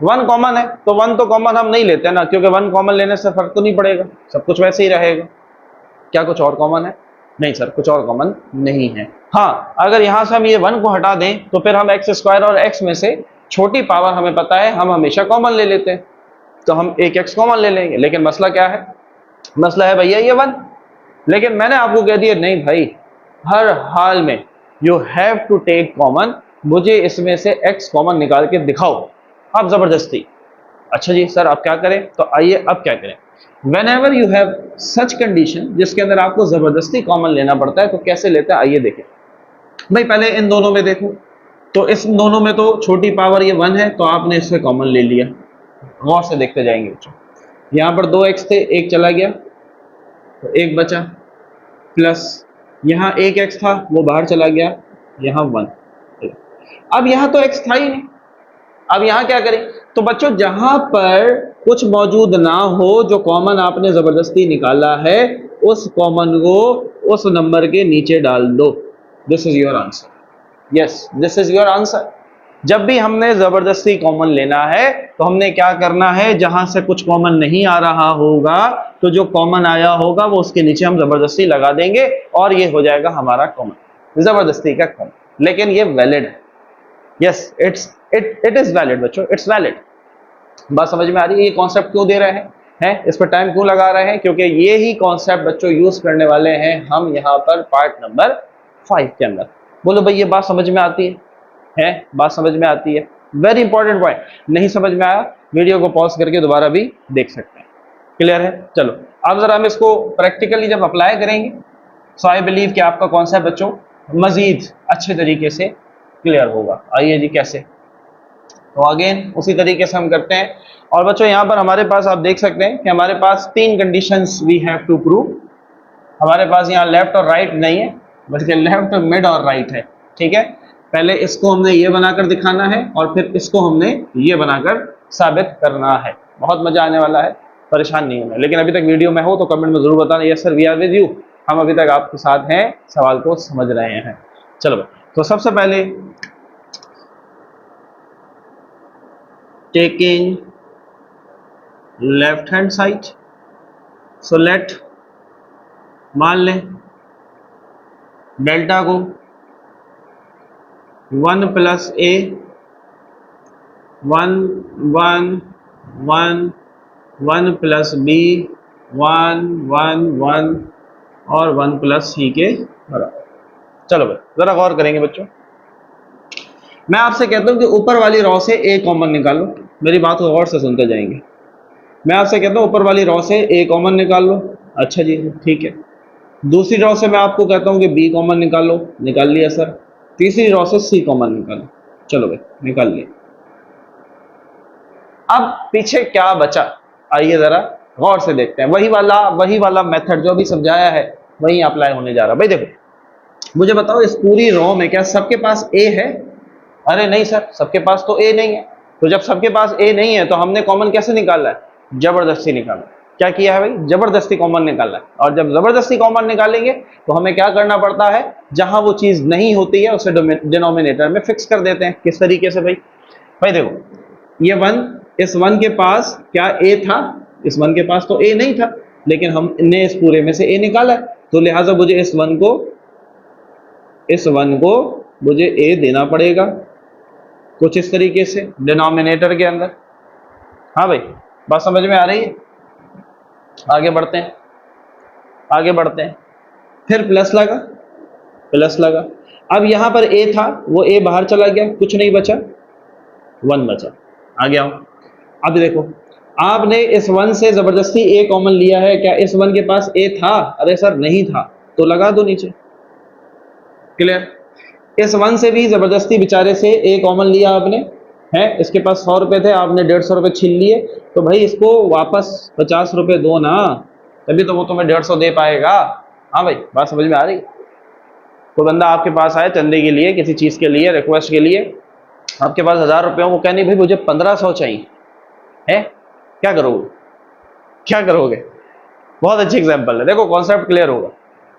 1 कॉमन है, तो 1 तो कॉमन हम नहीं लेते ना, क्योंकि 1 कॉमन लेने से फर्क तो नहीं पड़ेगा, सब कुछ वैसे ही रहेगा। क्या कुछ और कॉमन है? नहीं सर, कुछ और कॉमन नहीं है। हाँ, अगर यहाँ से हम ये 1 को हटा दें तो फिर हम एक्स स्क्वायर और एक्स में से छोटी पावर हमें पता है, हम हमेशा कॉमन ले लेते हैं, तो हम एक एक्स कॉमन ले लेंगे। लेकिन मसला क्या है? मसला है भैया ये 1। लेकिन मैंने आपको कह दिया नहीं भाई, हर हाल में you have to take common, मुझे इसमें से एक्स कॉमन निकाल के दिखाओ आप जबरदस्ती। अच्छा जी सर अब क्या करें? तो आइए अब क्या करें। When ever you have such condition जिसके अंदर आपको जबरदस्ती कॉमन लेना पड़ता है, तो कैसे लेते हैं आइए देखें। भाई पहले इन दोनों में देखो, तो इस दोनों में तो छोटी पावर ये 1 है, तो आपने इससे कॉमन ले लिया। गौर से देखते जाएंगे बच्चों, यहाँ पर 2x थे, एक चला गया तो एक बचा, प्लस यहाँ एक x था वो बाहर चला गया, यहाँ 1। अब यहाँ तो x था ही नहीं, अब यहाँ क्या करें? तो बच्चों जहां पर कुछ मौजूद ना हो, जो कॉमन आपने जबरदस्ती निकाला है, उस कॉमन को उस नंबर के नीचे डाल दो। This is your answer. Yes, this is your answer. जब भी हमने जबरदस्ती कॉमन लेना है तो हमने क्या करना है, जहां से कुछ कॉमन नहीं आ रहा होगा तो जो कॉमन आया होगा वो उसके नीचे हम जबरदस्ती लगा देंगे और ये हो जाएगा हमारा कॉमन, जबरदस्ती का कॉमन। लेकिन ये वैलिड है। यस, इट इज वैलिड बच्चों, इट्स वैलिड। बात समझ में आ रही है? ये कॉन्सेप्ट क्यों दे रहे हैं, इस पर टाइम क्यों लगा रहे हैं? क्योंकि ये ही कॉन्सेप्ट बच्चों यूज करने वाले हैं हम यहाँ पर पार्ट नंबर 5 के अंदर। बोलो भाई ये बात समझ में आती है? बात समझ में आती है? Very important point. नहीं समझ में आया वीडियो को पॉज करके दोबारा भी देख सकते हैं। क्लियर है? चलो अब जरा हम इसको प्रैक्टिकली जब अप्लाई करेंगे, सो आई बिलीव कि आपका कॉन्सेप्ट बच्चों मजीद अच्छे तरीके से क्लियर होगा। आइए जी कैसे? तो अगेन उसी तरीके से हम करते हैं। और बच्चों यहाँ पर हमारे पास आप देख सकते हैं कि हमारे पास 3 conditions we have to prove. हमारे पास यहाँ लेफ्ट और राइट नहीं है, बल्कि लेफ्ट, मिड और राइट है। ठीक है, पहले इसको हमने ये बनाकर दिखाना है और फिर इसको हमने ये बनाकर साबित करना है। बहुत मजा आने वाला है, परेशान नहीं होना। लेकिन अभी तक वीडियो में हो तो कमेंट में जरूर बताना yes sir we are with you, हम अभी तक आपके साथ हैं, सवाल को समझ रहे हैं। चलो तो सबसे पहले taking left hand side, so let मान लें डेल्टा को 1 प्लस ए 1 1 1 1 प्लस बी 1 1 1 और 1 प्लस सी के बराबर। चलो भाई जरा गौर करेंगे बच्चों, मैं आपसे कहता हूं कि ऊपर वाली रॉ से ए कॉमन निकालो। मेरी बात को गौर से सुनते जाएंगे। मैं आपसे कहता हूं ऊपर वाली रॉ से ए कॉमन निकाल लो। अच्छा जी ठीक है। दूसरी रॉ से मैं आपको कहता हूं कि बी कॉमन निकाल लो, निकाल लिया सर। तीसरी रॉ से सी कॉमन निकालो। चलो भाई निकाल लिया। अब पीछे क्या बचा, आइए जरा गौर से देखते हैं। वही वाला मेथड जो अभी समझाया है वही अप्लाई होने जा रहा है। भाई देखो मुझे बताओ इस पूरी रॉ में क्या सबके पास ए है? अरे नहीं सर, सबके पास तो ए नहीं है। तो जब सबके पास ए नहीं है तो हमने कॉमन कैसे निकाला है? जबरदस्ती निकाला। क्या किया है भाई? जबरदस्ती कॉमन निकाला है। और जब जबरदस्ती कॉमन निकालेंगे तो हमें क्या करना पड़ता है, जहां वो चीज नहीं होती है उसे डिनोमिनेटर में फिक्स कर देते हैं। किस तरीके से भाई? भाई देखो ये 1, इस 1 के पास क्या ए था? इस 1 के पास तो ए नहीं था, लेकिन हमने इस पूरे में से ए निकाला है, तो लिहाजा मुझे इस 1 को मुझे ए देना पड़ेगा कुछ इस तरीके से डिनोमिनेटर के अंदर। हाँ भाई बात समझ में आ रही है? आगे बढ़ते हैं। फिर प्लस लगा। अब यहां पर ए था, वो ए बाहर चला गया, कुछ नहीं बचा, 1 बचा। आ गया। अब देखो आपने इस 1 से जबरदस्ती ए कॉमन लिया है। क्या इस 1 के पास ए था? अरे सर नहीं था, तो लगा दो नीचे। क्लियर? इस 1 से भी जबरदस्ती बेचारे से ए कॉमन लिया आपने, है इसके पास 100 रुपए थे, आपने 150 रुपए छीन लिए, तो भाई इसको वापस 50 रुपए दो ना, तभी तो वो तुम्हें 150 दे पाएगा। हाँ भाई बात समझ में आ रही? कोई बंदा आपके पास आए चंदे के लिए, किसी चीज के लिए, रिक्वेस्ट के लिए, आपके पास 1000 रुपए हो, वो कहने भाई मुझे 1500 चाहिए, है क्या करोगे? बहुत अच्छी एग्जाम्पल है। देखो कॉन्सेप्ट क्लियर होगा।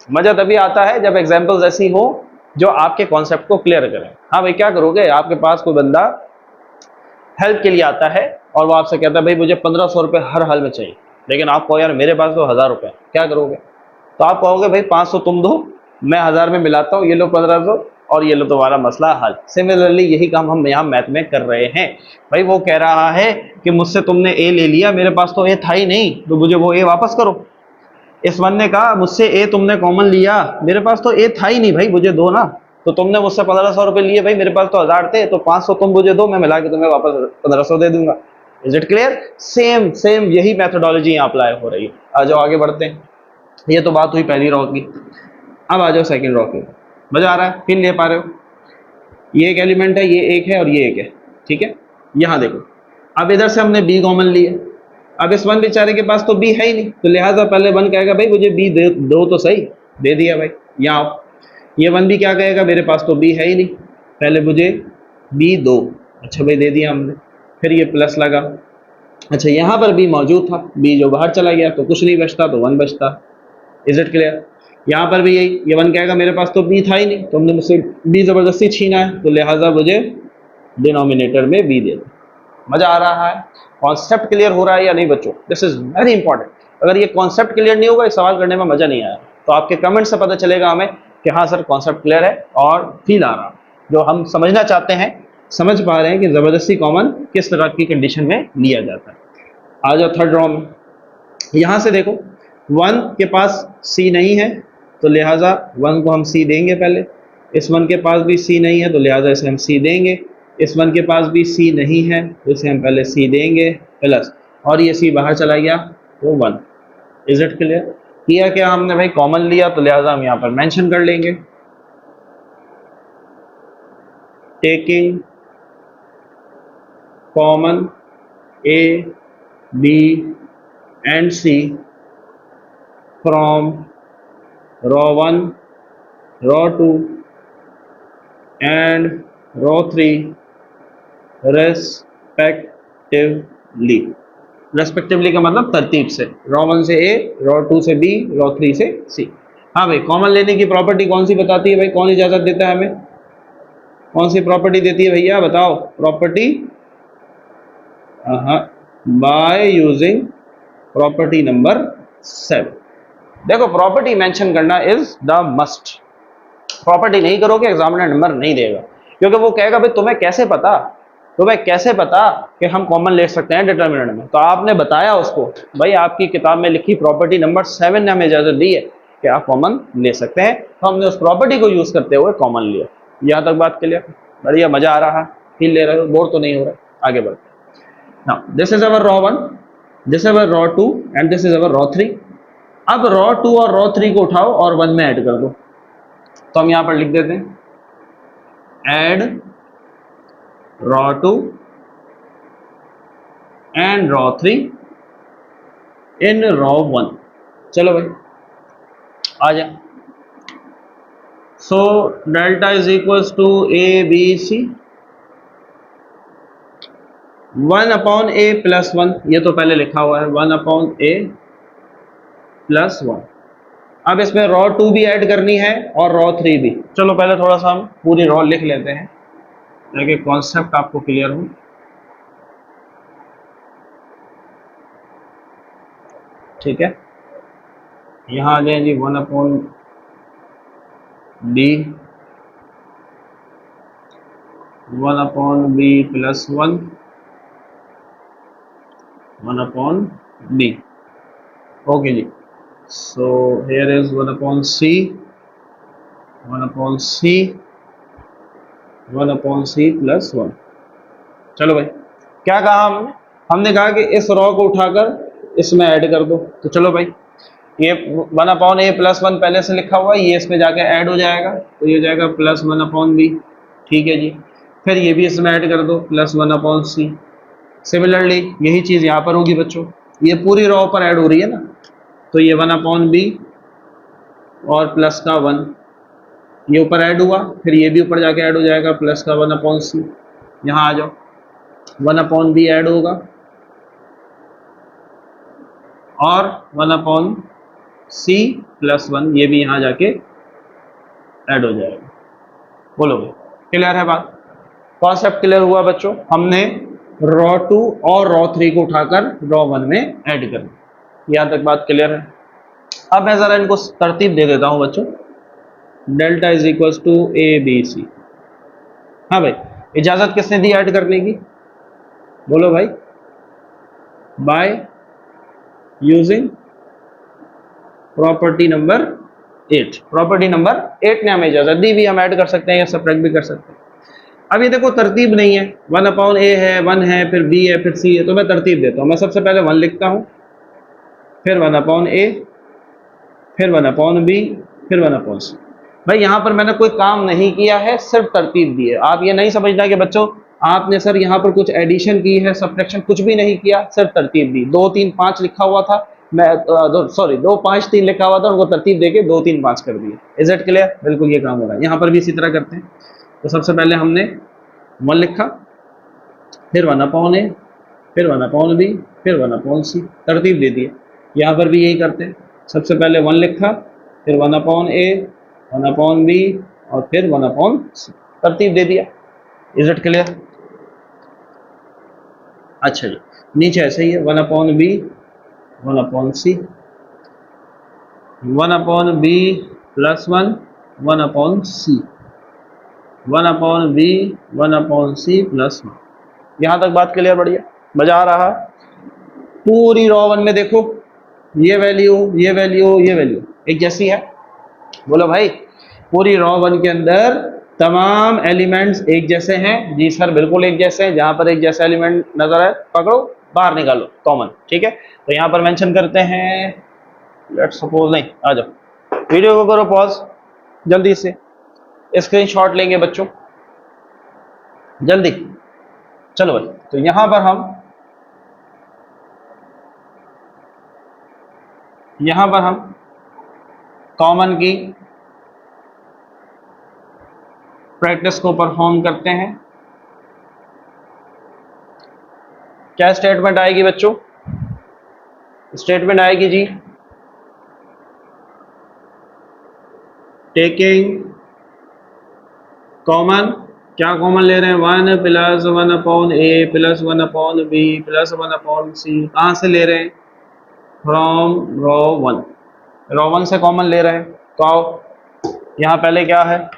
मजा तभी आता है जब एग्जाम्पल्स ऐसी हो जो आपके कॉन्सेप्ट को क्लियर करें। हाँ भाई क्या करोगे? आपके पास कोई बंदा हेल्प के लिए आता है और वो आपसे कहता है भाई मुझे 1500 रुपए हर हाल में चाहिए, लेकिन आपको यार मेरे पास तो 1000 रुपए, क्या करोगे? तो आप कहोगे भाई 500 तुम दो, मैं 1000 में मिलाता हूँ, ये लो 1500 और ये लो तुम्हारा मसला हल। सिमिलरली यही काम हम यहाँ मैथ में कर रहे हैं। भाई वो कह रहा है कि मुझसे तुमने ए ले लिया, मेरे पास तो ए था ही नहीं, तो मुझे वो ए वापस करो। इस वन ने कहा मुझसे ए तुमने कॉमन लिया, मेरे पास तो ए था ही नहीं भाई, मुझे दो ना। तो तुमने मुझसे 1500 रुपए लिए भाई, मेरे पास तो 1000 थे, तो 500 तुम मुझे दो, मैं मिला के तुम्हें वापस 1500 दे दूंगा। Is it clear? Same same यही मेथोडोलॉजी यहाँ अप्लाई हो रही है। आ जाओ आगे बढ़ते हैं। ये तो बात हुई पहली रॉ की। अब आ जाओ सेकंड रॉ की। मजा आ रहा है? फील ले पा रहे हो? ये एक एलिमेंट है, ये एक है और ये एक है, ठीक है। यहाँ देखो, अब इधर से हमने बी कॉमन लिया। अब इस वन बेचारे के पास तो बी है ही नहीं, तो लिहाजा पहले वन कहेगा भाई मुझे बी दो तो सही, दे दिया भाई। यहाँ आओ, ये वन भी क्या कहेगा, मेरे पास तो बी है ही नहीं, पहले मुझे बी दो। अच्छा भाई दे दिया हमने। फिर ये प्लस लगा। अच्छा यहाँ पर बी मौजूद था, बी जो बाहर चला गया तो कुछ नहीं बचता, तो वन बचता। Is it clear? यहाँ पर भी यही, ये वन कहेगा मेरे पास तो बी था ही नहीं, तुमने मुझसे बी जबरदस्ती छीना है, तो लिहाजा मुझे डिनोमिनेटर में बी दे दो। मजा आ रहा है? कॉन्सेप्ट क्लियर हो रहा है या नहीं बच्चों? This is very important. अगर ये कॉन्सेप्ट क्लियर नहीं होगा, इस सवाल करने में मजा नहीं आया। तो आपके कमेंट से पता चलेगा हमें कि हाँ सर कॉन्सेप्ट क्लियर है और फील आ रहा, जो हम समझना चाहते हैं समझ पा रहे हैं कि जबरदस्ती कॉमन किस तरह की कंडीशन में लिया जाता है। आ जाओ थर्ड रॉ में। यहां से देखो, वन के पास सी नहीं है, तो लिहाजा वन को हम सी देंगे पहले। इस वन के पास भी सी नहीं है, तो लिहाजा इसे हम सी देंगे। इस वन के पास भी सी नहीं है, तो इसे हम पहले सी देंगे प्लस, और ये सी बाहर चला गया तो वन। Is it clear? किया क्या हमने भाई, कॉमन लिया, तो लिहाजा हम यहाँ पर मेंशन कर लेंगे taking common A B and C from row 1, row 2 and row 3 respectively. Respectively का मतलब तरतीब से, रॉ 1 से ए, रॉ 2 से बी, रॉ 3 से सी। हाँ भाई, कॉमन लेने की प्रॉपर्टी कौन सी बताती है भाई, कौन इजाजत देता है हमें, कौन सी प्रॉपर्टी देती है भैया बताओ? Property by using property number 7। देखो प्रॉपर्टी मेंशन करना इज द मस्ट। प्रॉपर्टी नहीं करोगे एग्जामिनर नंबर नहीं देगा, क्योंकि वो कहेगा भाई तुम्हें कैसे पता, तुम्हें कैसे पता कि हम कॉमन ले सकते हैं डिटर्मिनेंट में। तो आपने बताया उसको, भाई आपकी किताब में लिखी प्रॉपर्टी नंबर 7 ने हमें इजाजत दी है कि आप कॉमन ले सकते हैं, तो हमने उस प्रॉपर्टी को यूज करते हुए कॉमन लिया। यहाँ तक बात क्लियर? बढ़िया, मजा आ रहा है? फील ले रहे हो? बोर तो नहीं हो रहा? आगे बढ़ते हैं। Now this is our raw 1, this is our raw 2 and this is our raw 3। अब रॉ 2 और रॉ 3 को उठाओ और 1 में ऐड कर दो। तो हम यहां पर लिख देते हैं add row 2 and row 3 in row 1। चलो भाई आ जा। So delta is equals to A B C 1 upon A plus 1, ये तो पहले लिखा हुआ है 1 अपॉन ए प्लस 1। अब इसमें रॉ 2 भी ऐड करनी है और रॉ 3 भी। चलो पहले थोड़ा सा हम पूरी रॉ लिख लेते हैं ताकि कॉन्सेप्ट आपको क्लियर हो। ठीक है, यहां आ जाए जी 1 upon B, 1 upon B plus 1, 1 upon b. Okay जी, so here is 1 upon c, 1 upon c, 1 upon c plus 1। चलो भाई क्या कहा हमने? हमने कहा कि इस रॉ को उठाकर इसमें ऐड कर दो। तो चलो भाई, ये 1 अपॉन ए प्लस 1 पहले से लिखा हुआ है, ये इसमें जाके ऐड हो जाएगा, तो ये हो जाएगा प्लस 1 अपॉन बी। ठीक है जी, फिर ये भी इसमें ऐड कर दो प्लस 1 अपॉन सी। सिमिलरली यही चीज़ यहाँ पर होगी बच्चों, ये पूरी रॉ पर ऐड हो रही है ना, तो ये 1 अपॉन बी और प्लस का 1 ये ऊपर ऐड हुआ, फिर ये भी ऊपर जाके ऐड हो जाएगा प्लस का 1 अपॉन सी। यहाँ आ जाओ, 1 अपॉन बी ऐड होगा और 1 अपॉन सी प्लस 1 ये भी यहाँ जाके ऐड हो जाएगा। बोलो भाई क्लियर है बात? कॉन्सेप्ट क्लियर हुआ बच्चों? हमने रॉ 2 और रॉ 3 को उठाकर रॉ 1 में ऐड कर दिया। यहाँ तक बात क्लियर है? अब मैं ज़रा इनको तरतीब दे देता हूँ बच्चों। Delta is equals to A B C. हाँ भाई, इजाज़त किसने दी ऐड करने की? बोलो भाई। Bye using property number 8। Property number 8 ने हमें इजाज़त दी भी, हम ऐड कर सकते हैं या सब्ट्रैक्ट भी कर सकते हैं। अब ये देखो तरतीब नहीं है, 1/a है, 1 है, फिर b है, फिर c है, तो मैं तरतीब देता हूँ। मैं सबसे पहले 1 लिखता हूँ, फिर 1/a, फिर 1/b, फिर 1/c। भाई यहाँ पर मैंने कोई काम नहीं किया है, सिर्फ तरतीब दी है। आप ये नहीं समझना कि बच्चों आपने सर यहाँ पर कुछ एडिशन की है, सब्ट्रैक्शन, कुछ भी नहीं किया, सिर्फ तरतीब दी। 2 3 5 लिखा हुआ था, मैं 2 5 3 लिखा हुआ था, उनको तरतीब देके 2 3 5 कर दिए। Is it clear? बिल्कुल ये काम हो रहा है। यहाँ पर भी इसी तरह करते हैं। तो सबसे पहले हमने 1 लिखा, फिर 1/a, फिर 1/b, फिर 1/c, तरतीब दे दी है। यहाँ पर भी यही करते हैं। सबसे पहले 1 लिखा, फिर 1/a, 1/b और फिर 1/c, तरतीब दे दिया। Is it clear? अच्छा जी, नीचे ऐसे ही है 1/b, 1/c, 1/b plus 1, 1/c, 1/b, 1/c plus 1। यहाँ तक बात क्लियर? बढ़िया, मजा आ रहा है। पूरी रॉ 1 में देखो, ये वैल्यू, ये वैल्यू, ये वैल्यू एक जैसी है। बोलो भाई, पूरी रॉ 1 के अंदर तमाम एलिमेंट्स एक जैसे हैं? जी सर बिल्कुल एक जैसे हैं। जहां पर एक जैसा एलिमेंट नजर आए पकड़ो, बाहर निकालो, कॉमन। ठीक है, तो यहां पर मेंशन करते हैं, लेट्स सपोज, नहीं आ जाओ, वीडियो को करो पॉज, जल्दी से स्क्रीनशॉट लेंगे बच्चों, जल्दी। चलो भाई, तो यहां पर हम कॉमन की प्रैक्टिस को परफॉर्म करते हैं। क्या स्टेटमेंट आएगी बच्चों? स्टेटमेंट आएगी जी, टेकिंग कॉमन। क्या कॉमन ले रहे हैं? 1 plus 1/a plus 1/b plus 1/c। कहाँ से ले रहे हैं? From row 1। रॉ 1 से कॉमन ले रहे हैं। तो आओ, यहाँ पहले क्या है?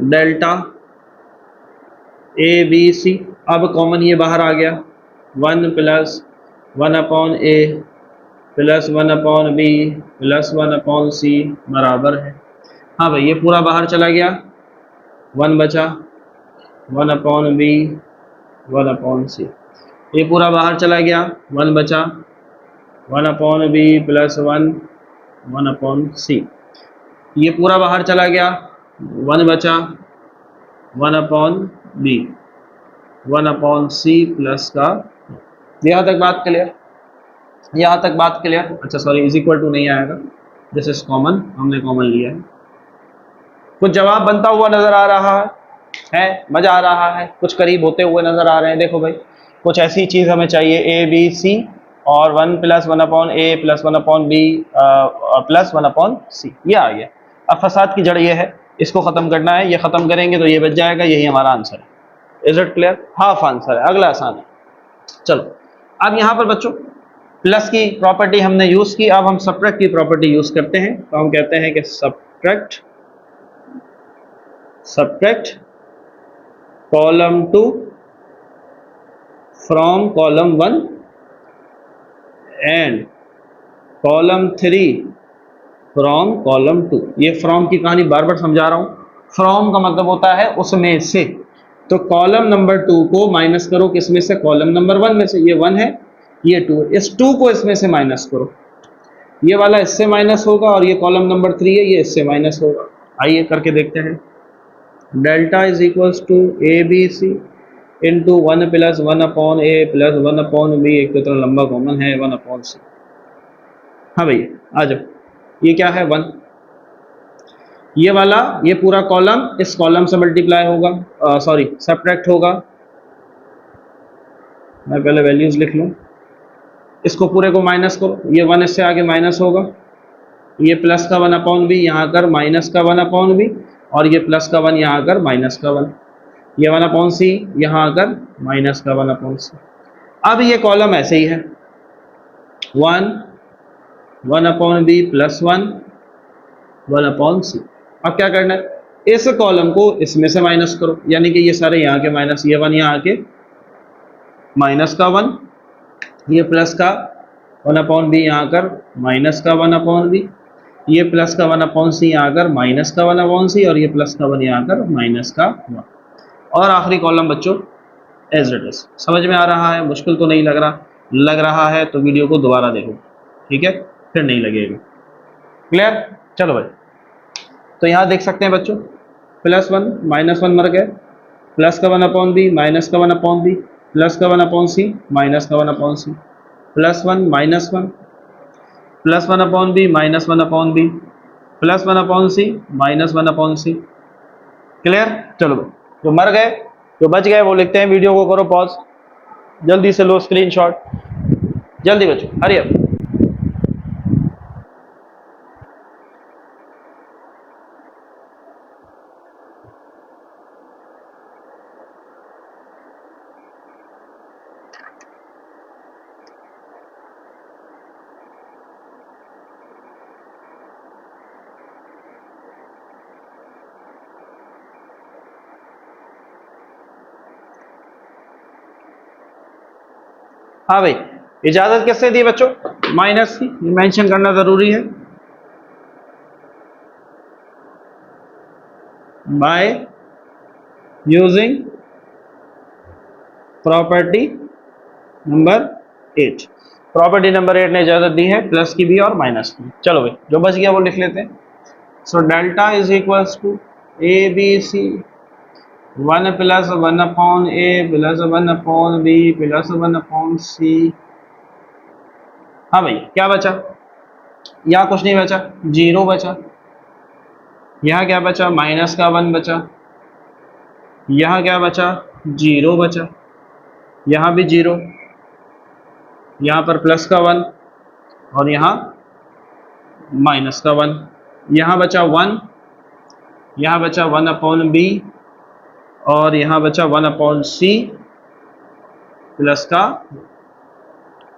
Delta a b c। अब कॉमन ये बाहर आ गया, 1 plus 1/a plus 1/b plus 1/c बराबर है। हाँ भाई, ये पूरा बाहर चला गया, 1 बचा, 1/b 1/c। ये पूरा बाहर चला गया, 1 बचा, 1/b प्लस 1 1/c। ये पूरा बाहर चला गया, 1 बचा, 1/b 1/c प्लस का। यहाँ तक बात क्लियर? यहाँ तक बात क्लियर? अच्छा सॉरी, इज इक्वल टू नहीं आएगा, दिस इज कॉमन, हमने कॉमन लिया है। कुछ जवाब बनता हुआ नजर आ रहा है? मजा आ रहा है? कुछ करीब होते हुए नजर आ रहे हैं? देखो भाई, कुछ ऐसी चीज हमें चाहिए, a b c और 1 plus 1/a plus 1/b plus 1/c, ये आ गया। अब फसाद की जड़ ये है, इसको खत्म करना है। ये खत्म करेंगे तो ये बच जाएगा, यही हमारा आंसर है। Is it clear? Half answer है। अगला आसान है। चलो, अब यहाँ पर बच्चों प्लस की प्रॉपर्टी हमने यूज की, अब हम सब्ट्रैक्ट की प्रॉपर्टी यूज करते हैं। तो हम कहते हैं कि subtract column 2 from column 1 and column 3 from column 2। ये फ्रॉम की कहानी बार बार समझा रहा हूं। फ्रॉम का मतलब होता है उसमें से। तो कॉलम नंबर 2 को माइनस करो, किसमें से? कॉलम नंबर 1 में से। ये 1 है, ये 2 है, इस 2 को इसमें से माइनस करो। ये वाला इससे माइनस होगा और ये कॉलम नंबर 3 है, ये इससे माइनस होगा। आइए करके देखते हैं। Delta is equals to A B C into 1 plus 1/a plus 1/b, एक तो इतना लंबा कॉमन है, 1/c। हाँ भैया आ जाओ, ये क्या है? 1। ये वाला, ये पूरा कॉलम इस कॉलम से मल्टीप्लाई होगा, सॉरी सब्ट्रैक्ट होगा। मैं पहले वैल्यूज लिख लूँ, इसको पूरे को माइनस करो। ये 1 इससे आगे माइनस होगा, ये प्लस का 1/b यहाँ कर माइनस का 1/b, और ये प्लस का 1 यहाँ कर माइनस का 1, ये 1/c यहाँ आकर माइनस का 1/c। अब ये कॉलम ऐसे ही है, 1 one upon B plus one, one upon C. अब क्या करना है, इस कॉलम को इसमें से माइनस करो, यानी कि ये सारे यहाँ के माइनस, ये वन यहाँ के माइनस का वन, ये प्लस का वन अपॉन बी यहाँ कर माइनस का वन अपॉन बी, ये प्लस का वन अपॉन सी यहाँ कर माइनस का वन अपॉन सी, और ये प्लस का वन यहाँ कर माइनस का वन। और आखिरी कॉलम बच्चों एज इट इज। समझ में आ रहा है? मुश्किल तो नहीं लग रहा? लग रहा है तो वीडियो को दोबारा देखो, ठीक है, फिर नहीं लगेगा। क्लियर? चलो भाई, तो यहाँ देख सकते हैं बच्चों, प्लस वन माइनस वन मर गए, प्लस का वन अपॉन बी माइनस का वन अपॉन बी, प्लस का वन अपॉन सी माइनस का one upon C, plus one minus one, plus one upon B minus one upon B, plus one upon C minus one upon C. Clear? चलो भाई, जो मर गए जो बच गए वो लिखते हैं। वीडियो को करो पॉज, जल्दी से लो स्क्रीनशॉट, जल्दी बच्चों, हरी अप। हाँ भाई, इजाजत किससे दी बच्चों? माइनस की, ये मेंशन करना जरूरी है। Bye using property number 8, property number 8 ने इजाजत दी है प्लस की भी और माइनस की। चलो भाई, जो बच गया वो लिख लेते हैं। So delta is equals to A B C, one plus one upon A plus one upon B plus one upon C. हाँ भाई, क्या बचा? यहाँ कुछ नहीं बचा, जीरो बचा। यहाँ क्या बचा? माइनस का वन बचा। यहाँ क्या बचा? जीरो बचा। यहाँ भी जीरो, यहाँ पर प्लस का वन और यहाँ माइनस का वन। यहाँ बचा वन, यहाँ बचा वन अपॉन बी और यहाँ बचा वन अपॉन सी प्लस का।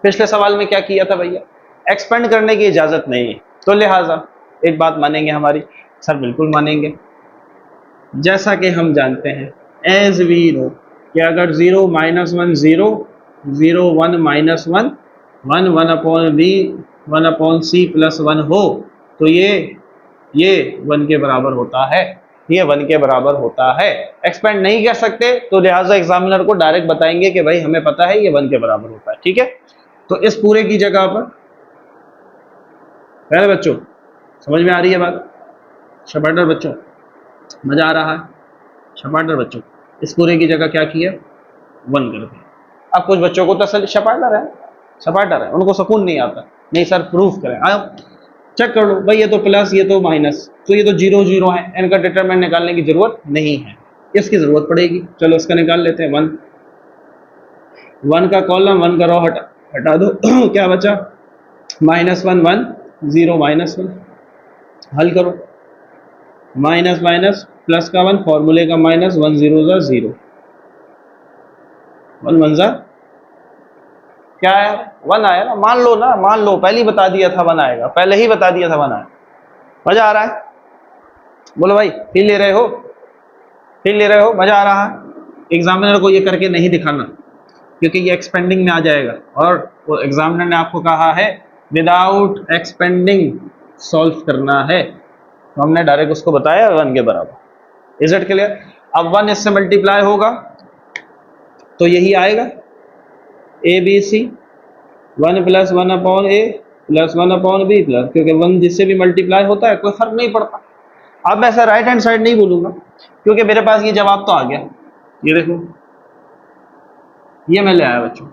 पिछले सवाल में क्या किया था भैया? एक्सपेंड करने की इजाजत नहीं है, तो लिहाजा एक बात मानेंगे हमारी? सर बिल्कुल मानेंगे। जैसा कि हम जानते हैं एज वी नो कि अगर zero minus one zero, zero one minus one, one one upon B one upon C plus one हो तो ये वन के बराबर होता है, ये वन के बराबर होता है। एक्सपेंड नहीं कर सकते तो लिहाजा एग्जामिनर को डायरेक्ट बताएंगे कि भाई हमें पता है ये वन के बराबर होता है, ठीक है। तो इस पूरे की जगह पर पहले बच्चों समझ में आ रही है बात? शपाटर बच्चों, मजा आ रहा है? शपाटर बच्चों, इस पूरे की जगह क्या किया? वन कर दिया। अब कुछ बच्चों को तो शपाटर है, उनको सुकून नहीं आता, नहीं सर प्रूफ करें। आप चेक कर लो भाई, ये तो प्लस ये तो माइनस, तो ये तो जीरो जीरो है, इनका डिटरमिनेंट निकालने की जरूरत नहीं है, इसकी जरूरत पड़ेगी। चलो इसका निकाल लेते हैं। वन, वन का कॉलम वन का रो हटा दो क्या बचा? Minus one one, zero minus one. हल करो, माइनस माइनस प्लस का वन, फॉर्मूले का माइनस, वन जीरो जा जीरो, वन वन जा क्या है? वन आया ना, मान लो ना, मान लो, पहले ही बता दिया था वन आएगा, पहले ही बता दिया था वन आएगा। मजा आ रहा है? बोलो भाई, फील ले रहे हो? फील ले रहे हो? मजा आ रहा है? एग्जामिनर को ये करके नहीं दिखाना क्योंकि ये एक्सपेंडिंग में आ जाएगा, और वो एग्जामिनर ने आपको कहा है विदाउट एक्सपेंडिंग सॉल्व करना है, तो हमने डायरेक्ट उसको बताया वन के बराबर। Is it clear? अब वन इससे मल्टीप्लाई होगा तो यही आएगा A B C, one plus one upon A plus one upon B plus, क्योंकि वन जिससे भी मल्टीप्लाई होता है कोई फर्क नहीं पड़ता। अब मैं ऐसा राइट हैंड साइड नहीं बोलूंगा क्योंकि मेरे पास ये जवाब तो आ गया, ये देखो ये मैं ले आया बच्चों।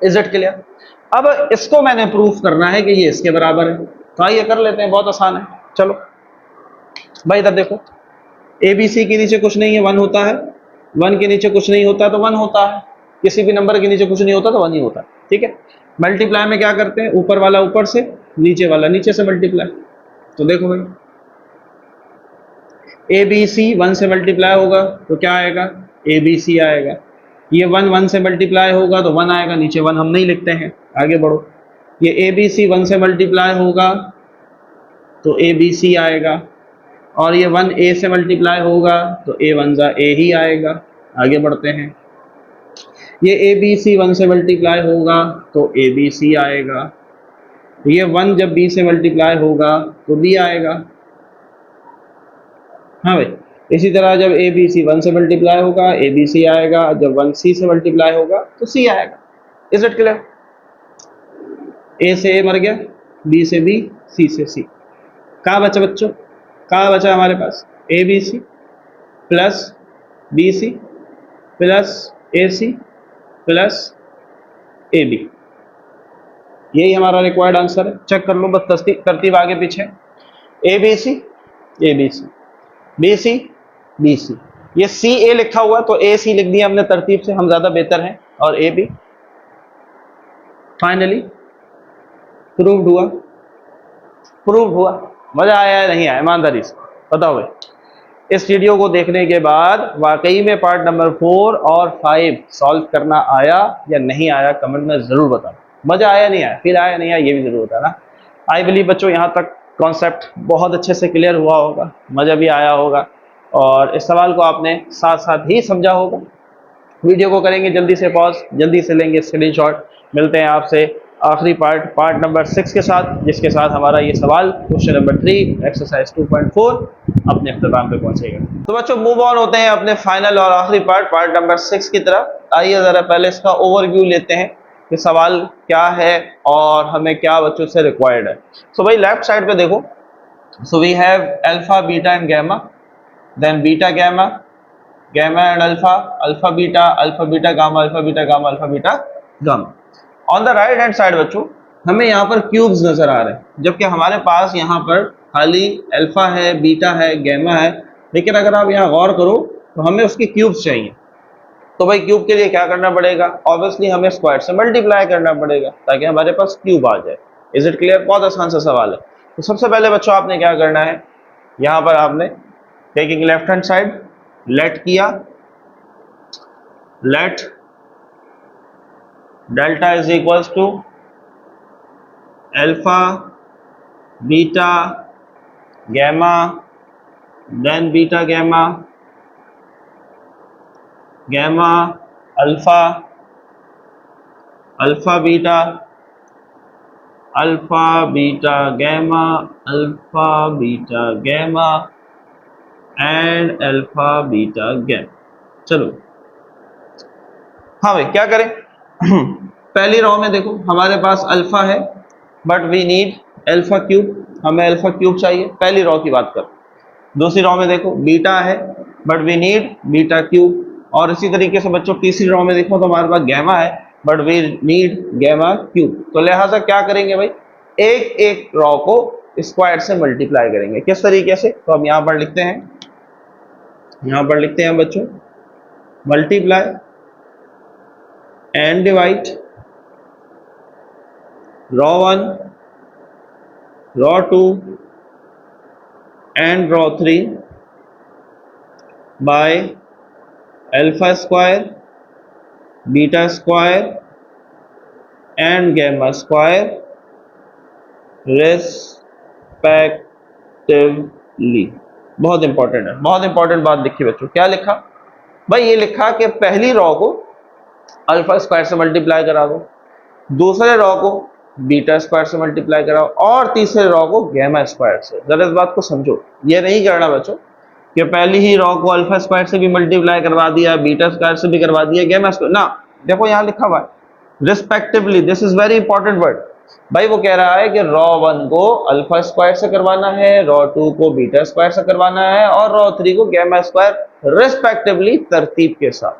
Is it clear? अब इसको मैंने प्रूफ करना है कि ये इसके बराबर है, तो आइए कर लेते हैं, बहुत आसान है। चलो भाई इधर देखो, ए बी सी के नीचे कुछ नहीं है, वन होता है, वन के नीचे कुछ नहीं होता तो वन होता है, किसी भी नंबर के नीचे कुछ नहीं होता तो वन ही होता है, ठीक है। मल्टीप्लाई में क्या करते हैं? ऊपर वाला ऊपर से, नीचे वाला नीचे से मल्टीप्लाई। तो देखो भाई, ए बी सी वन से मल्टीप्लाई होगा तो क्या आएगा? ए बी सी आएगा। ये वन वन से मल्टीप्लाई होगा तो वन आएगा, नीचे वन हम नहीं लिखते हैं, आगे बढ़ो। ये ए बी सी 1 से मल्टीप्लाई होगा तो ए बी सी आएगा, और ये 1 ए से मल्टीप्लाई होगा तो ए 1 जा ए ही आएगा। आगे बढ़ते हैं, ये ए बी सी 1 से मल्टीप्लाई होगा तो ए बी सी आएगा, ये 1 जब बी से मल्टीप्लाई होगा तो बी आएगा। हाँ भाई, इसी तरह जब ए बी सी 1 से मल्टीप्लाई होगा ए बी सी आएगा, जब 1 सी से मल्टीप्लाई होगा तो सी आएगा। Is it clear? ए से ए मर गया, बी से बी, सी से सी। कहाँ बचा बच्चों? कहाँ बचा हमारे पास? A B C plus B C plus A C plus A B. यही हमारा रिक्वायर्ड आंसर है। चेक कर लो बस तरतीब आगे पीछे। A B C B C B C, ये सी ए लिखा हुआ तो ए सी लिख दिया हमने तरतीब से, हम ज्यादा बेहतर हैं, और ए बी। फाइनली प्रूव्ड हुआ। मजा आया है नहीं आया? ईमानदारी से बताओ भाई। इस वीडियो को देखने के बाद वाकई में पार्ट नंबर 4 और 5 सॉल्व करना आया या नहीं आया, कमेंट में जरूर बताना। मजा आया नहीं आया, फिर आया नहीं आया ये भी जरूर बताना। आई बिलीव बच्चों यहाँ तक कॉन्सेप्ट बहुत अच्छे से क्लियर हुआ होगा, मजा भी आया होगा, और इस सवाल को आपने साथ साथ ही समझा होगा। वीडियो को करेंगे जल्दी से पॉज, जल्दी से लेंगे स्क्रीनशॉट। मिलते हैं आपसे आखिरी पार्ट नंबर 6 के साथ, जिसके साथ हमारा ये सवाल क्वेश्चन नंबर 3 एक्सरसाइज 2.4 अपने अख्ताम पे पहुंचेगा। तो बच्चों मूव ऑन होते हैं अपने फाइनल और आखिरी पार्ट नंबर 6 की तरफ। आइए जरा पहले इसका ओवरव्यू लेते हैं कि सवाल क्या है और हमें क्या बच्चों से रिक्वायर्ड है। सो भाई लेफ्ट साइड पे देखो, so we have alpha beta and gamma, then beta gamma, gamma and alpha, alpha beta gamma, alpha beta gamma, alpha beta gamma. On the right hand side बच्चों हमें यहाँ पर क्यूब्स नजर आ रहे हैं, जबकि हमारे पास यहाँ पर खाली अल्फा है, बीटा है, गैमा है, लेकिन अगर आप यहाँ गौर करो तो हमें उसके क्यूब्स चाहिए। तो भाई क्यूब के लिए क्या करना पड़ेगा? ऑब्वियसली हमें स्क्वायर से मल्टीप्लाई करना पड़ेगा ताकि हमारे पास क्यूब आ जाए। Is it clear? बहुत आसान सा सवाल है। तो सबसे पहले बच्चों आपने क्या करना है, यहाँ पर आपने taking left hand side let किया, let delta is equals to alpha beta gamma, then beta gamma, gamma alpha, alpha beta gamma, alpha beta gamma and alpha beta gamma. चलो हाँ भाई क्या करें? पहली रो में देखो हमारे पास अल्फा है but we need alpha cube, हमें अल्फा क्यूब चाहिए। पहली रो की बात कर। दूसरी रो में देखो बीटा है but we need beta cube, और इसी तरीके से बच्चों तीसरी रो में देखो तो हमारे पास गैमा है but we need gamma cube. तो लिहाजा क्या करेंगे भाई, एक एक रो को स्क्वायर से मल्टीप्लाई करेंगे। किस तरीके से? तो हम यहाँ पर लिखते हैं बच्चों multiply and divide row 1, row 2 and row 3 by alpha square, beta square and gamma square respectively। बहुत इंपॉर्टेंट है, बहुत इंपॉर्टेंट बात लिखी बच्चों। क्या लिखा भाई? ये लिखा कि पहली रो को अल्फा स्क्वायर से मल्टीप्लाई करा दो, दूसरे रो को बीटा स्क्वायर से मल्टीप्लाई कराओ, और तीसरे रो को गैमा स्क्वायर से। जरा इस बात को समझो, ये नहीं करना बच्चों कि पहली ही रो को अल्फा स्क्वायर से भी मल्टीप्लाई करवा दिया, बीटा स्क्वायर से भी करवा दिया, गैमा स्क्वायर ना। देखो यहाँ लिखा हुआ है respectively, this is very important word. भाई वो कह रहा है कि रो 1 को अल्फा स्क्वायर से करवाना है, रो 2 को बीटा स्क्वायर से करवाना है, और रो 3 को गैमा स्क्वायर, रिस्पेक्टिवली तरतीब के साथ।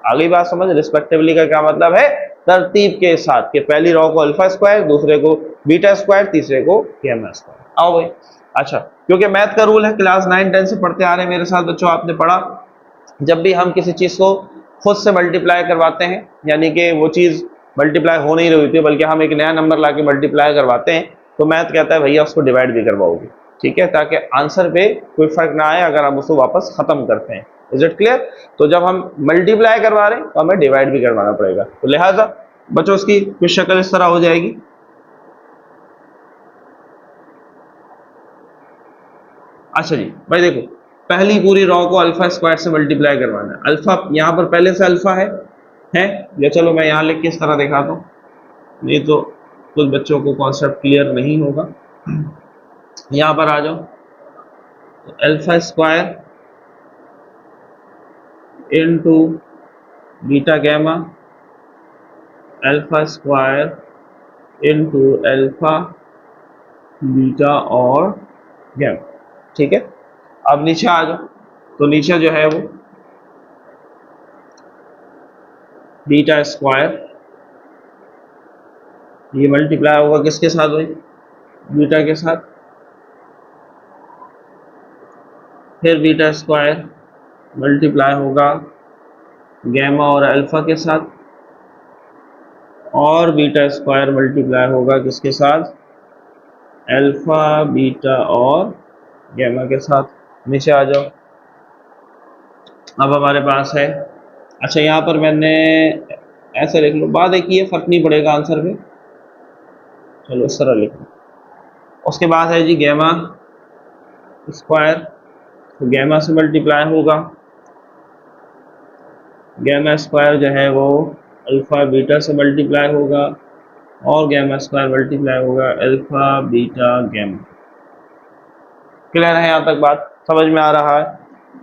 अगली बात समझ, रिस्पेक्टिवली का क्या मतलब है? तरतीब के साथ, कि पहली रो को अल्फा स्क्वायर, दूसरे को बीटा स्क्वायर, तीसरे को गैमा स्क्वायर। आओ भाई। अच्छा, क्योंकि मैथ का रूल है, क्लास 9 10 से पढ़ते आ रहे हैं मेरे साथ बच्चों, आपने पढ़ा जब भी हम किसी चीज को खुद से मल्टीप्लाई करवाते हैं, यानी कि वो चीज मल्टीप्लाई हो नहीं रही थी बल्कि हम एक नया नंबर ला के मल्टीप्लाई करवाते हैं, तो मैथ कहता है भैया उसको डिवाइड भी करवाओगे, ठीक है, ताकि आंसर पे कोई फर्क ना आए अगर हम उसको वापस खत्म करते हैं। Is it clear? तो जब हम मल्टीप्लाई करवा रहे हैं तो हमें डिवाइड भी करवाना पड़ेगा। तो लिहाजा बच्चों इसकी कुछ शक्ल इस तरह हो जाएगी, अच्छा जी भाई देखो, पहली पूरी रॉ को अल्फा स्क्वायर से मल्टीप्लाई करवाना है। अल्फा यहाँ पर पहले से अल्फा है या चलो मैं यहाँ लिख के इस तरह दिखाता हूँ, नहीं तो कुछ बच्चों को कॉन्सेप्ट क्लियर नहीं होगा। यहाँ पर आ जाओ, तो alpha square into beta gamma, alpha square into alpha beta और गैमा, ठीक है। अब नीचे आ जाओ, तो नीचे जो है वो बीटा स्क्वायर, ये मल्टीप्लाई होगा किसके साथ भाई, बीटा के साथ, फिर बीटा स्क्वायर मल्टीप्लाई होगा गैमा और अल्फा के साथ, और बीटा स्क्वायर मल्टीप्लाई होगा किसके साथ, अल्फा बीटा और गैमा के साथ। नीचे आ जाओ, अब हमारे पास है, अच्छा यहाँ पर मैंने ऐसे लिख लो, बात एक ही है, फर्क नहीं पड़ेगा आंसर में, चलो इस तरह लिख लो। उसके बाद है जी गैमा स्क्वायर, तो गैमा से मल्टीप्लाई होगा गैमा स्क्वायर जो है वो अल्फा बीटा से मल्टीप्लाई होगा, और गैमा स्क्वायर मल्टीप्लाई होगा अल्फा बीटा गैमा। क्लियर है, यहाँ तक बात समझ में आ रहा है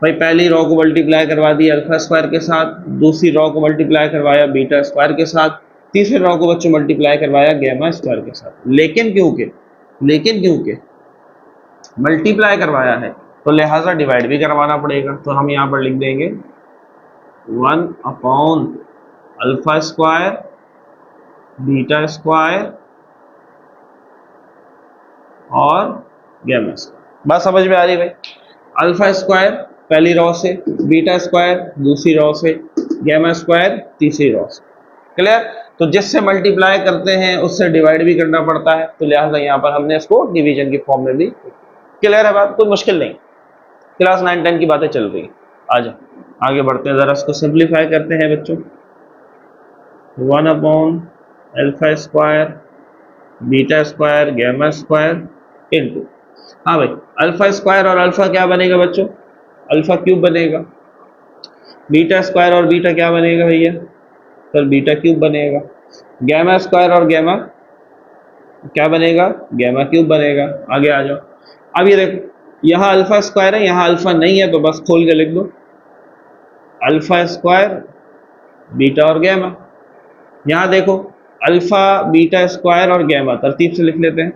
भाई। पहली रॉ को मल्टीप्लाई करवा दी अल्फा स्क्वायर के साथ, दूसरी रॉ को मल्टीप्लाई करवाया बीटा स्क्वायर के साथ, तीसरे रॉ को बच्चों मल्टीप्लाई करवाया गैमा स्क्वायर के साथ। लेकिन क्योंकि मल्टीप्लाई करवाया है तो लिहाजा डिवाइड भी करवाना पड़ेगा, तो हम यहाँ पर लिख देंगे 1 upon alpha square beta square और गैमा स्क्वायर। बात समझ में आ रही भाई। अल्फा स्क्वायर पहली रॉ से, बीटा स्क्वायर दूसरी रॉ से, गैमा स्क्वायर तीसरी रॉ से। क्लियर। तो जिससे मल्टीप्लाई करते हैं उससे डिवाइड भी करना पड़ता है, तो लिहाजा यहाँ पर हमने इसको डिवीजन की फॉर्म में भी। क्लियर है बात, कोई मुश्किल नहीं। क्लास 9-10 की बातें चल रही है। आ जाओ आगे बढ़ते हैं, जरा इसको सिंप्लीफाई करते हैं बच्चों। 1 upon alpha square beta square gamma square into, हाँ भाई, अल्फा स्क्वायर और अल्फा क्या बनेगा बच्चों, अल्फा क्यूब बनेगा। बीटा स्क्वायर और बीटा क्या बनेगा भैया, सर बीटा क्यूब बनेगा। गैमा स्क्वायर और गैमा क्या बनेगा, गैमा क्यूब बनेगा। आगे आ जाओ, अब ये देखो, यहाँ अल्फा स्क्वायर है, यहाँ अल्फा नहीं है, तो बस खोल के लिख दो अल्फा स्क्वायर बीटा और गैमा। यहाँ देखो अल्फा बीटा स्क्वायर और गैमा, तरतीब से लिख लेते हैं,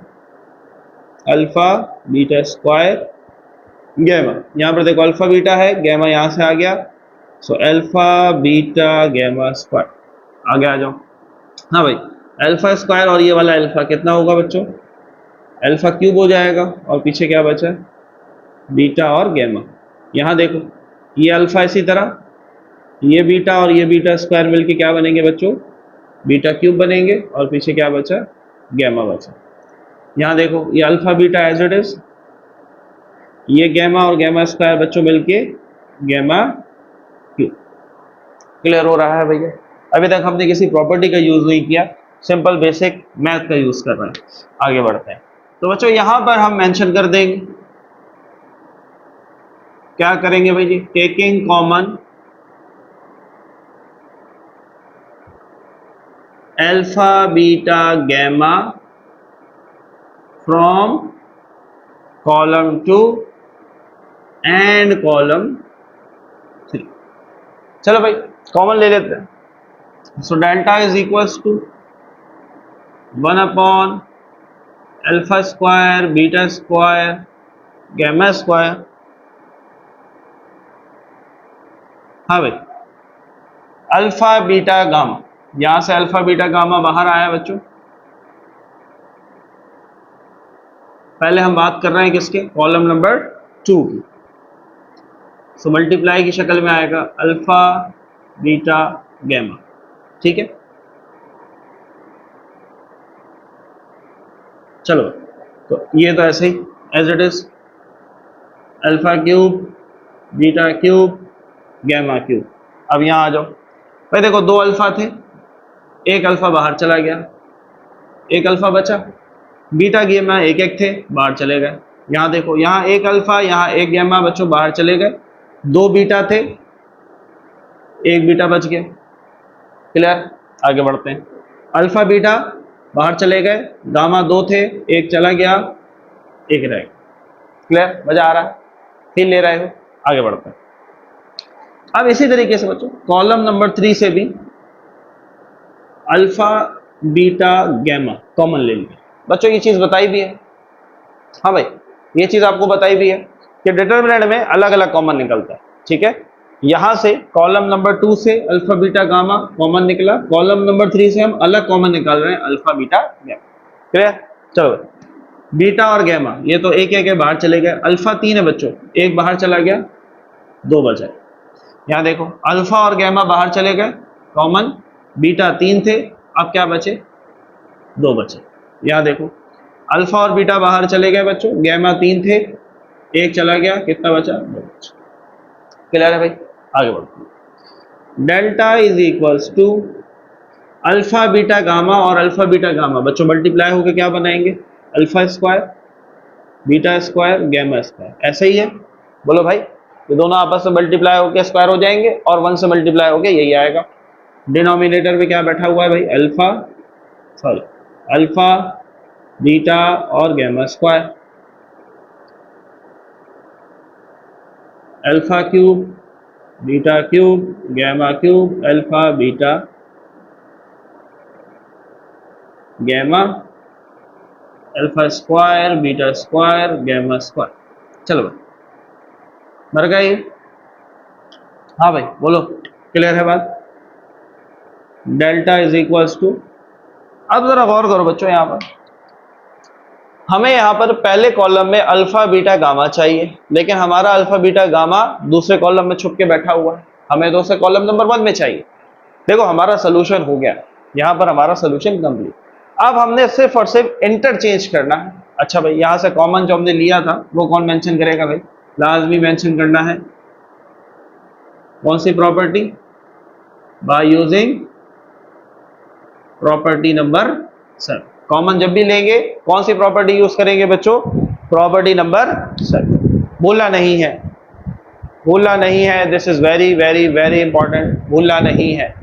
अल्फा बीटा स्क्वायर गैमा। यहाँ पर देखो अल्फा बीटा है, गैमा यहाँ से आ गया, so alpha beta gamma square. आगे आ जाओ, हाँ भाई, अल्फा स्क्वायर और ये वाला अल्फा कितना होगा बच्चों, अल्फा क्यूब हो जाएगा, और पीछे क्या बचा, बीटा और गैमा। यहाँ देखो ये अल्फा, इसी तरह ये बीटा और ये बीटा स्क्वायर मिलके क्या बनेंगे बच्चों, बीटा क्यूब बनेंगे, और पीछे क्या बचा, गैमा बचा। यहाँ देखो ये alpha beta as it is, ये गैमा और गैमा स्क्वायर बच्चों मिलके गैमा क्यूब। क्लियर हो रहा है भैया। अभी तक हमने किसी प्रॉपर्टी का यूज नहीं किया, सिंपल बेसिक मैथ का यूज कर रहे हैं। आगे बढ़ते हैं, तो बच्चों यहां पर हम मेंशन कर देंगे, क्या करेंगे भाई जी, taking common alpha beta gamma from column 2 and column 3। चलो भाई कॉमन ले लेते हैं। So delta is equals to 1 upon alpha square beta square gamma square. हाँ भाई, अल्फा बीटा गामा, यहां से अल्फा बीटा गामा बाहर आया बच्चों। पहले हम बात कर रहे हैं किसके, कॉलम नंबर 2 की। सो मल्टीप्लाई की शक्ल में आएगा अल्फा बीटा गैमा, ठीक है। चलो तो ये तो ऐसे ही as it is, alpha cube beta cube gamma cube. अब यहाँ आ जाओ भाई, देखो दो अल्फा थे, एक अल्फा बाहर चला गया, एक अल्फा बचा, बीटा गैमा एक एक थे, बाहर चले गए। यहाँ देखो, यहाँ एक अल्फा, यहाँ एक गैमा, बच्चों बाहर चले गए, 2 बीटा थे, 1 बीटा बच गया। क्लियर, आगे बढ़ते हैं। अल्फा बीटा बाहर चले गए, गामा 2 थे, एक चला गया, एक रह गया। क्लियर, मजा आ रहा है, फील ले रहे हो? आगे बढ़ते हैं। अब इसी तरीके से बच्चों कॉलम नंबर 3 से भी अल्फा बीटा गैमा कॉमन ले लिया। बच्चों ये चीज बताई भी है, हाँ भाई ये चीज आपको बताई भी है कि डिटरमिनेंट में अलग अलग कॉमन निकलता है। ठीक है, यहां से कॉलम नंबर 2 से अल्फा बीटा गामा कॉमन निकला, कॉलम नंबर 3 से हम अलग कॉमन निकाल रहे हैं, अल्फा बीटा गैमा। क्लियर, चलो बीटा और गैमा ये तो एक एक बाहर चले गए, अल्फा 3 है बच्चों, एक बाहर चला गया, 2 बचे। यहाँ देखो अल्फा और गैमा बाहर चले गए कॉमन, बीटा 3 थे, अब क्या बचे, 2 बचे। यहाँ देखो अल्फा और बीटा बाहर चले गए बच्चों, गैमा 3 थे, एक चला गया, कितना बचा, 2 बचा। क्लियर है भाई, आगे बढ़ते हैं। Delta is equals to alpha beta gamma और अल्फा बीटा गामा बच्चों मल्टीप्लाई होकर क्या बनाएंगे, alpha square beta square gamma square. ऐसे ही है, बोलो भाई, ये दोनों आपस में मल्टीप्लाई होकर स्क्वायर हो जाएंगे और 1 से मल्टीप्लाई होकर यही आएगा। डिनोमिनेटर में क्या बैठा हुआ है भाई, अल्फा बीटा और gamma square, alpha cube beta cube gamma cube alpha beta gamma alpha square beta square gamma square. चलो भाई मर गए, हाँ भाई बोलो, क्लियर है बात। डेल्टा इज इक्वल्स टू, अब जरा गौर करो बच्चों, यहाँ पर हमें यहाँ पर पहले कॉलम में अल्फा बीटा गामा चाहिए, लेकिन हमारा अल्फा बीटा गामा दूसरे कॉलम में छुप के बैठा हुआ है, हमें दूसरे कॉलम नंबर 1 में चाहिए। देखो हमारा सोल्यूशन हो गया, यहाँ पर हमारा सोल्यूशन कंप्लीट। अब हमने सिर्फ और सिर्फ इंटरचेंज करना है। अच्छा भाई, यहाँ से कॉमन जो हमने लिया था वो कौन मेंशन करेगा भाई, लाजमी मेंशन करना है। कौन सी property, by using property number 7। Common जब भी लेंगे कौन सी प्रॉपर्टी यूज करेंगे बच्चों, प्रॉपर्टी नंबर 7। भूलना नहीं है, भूलना नहीं है, this is very very very important, भूलना नहीं है।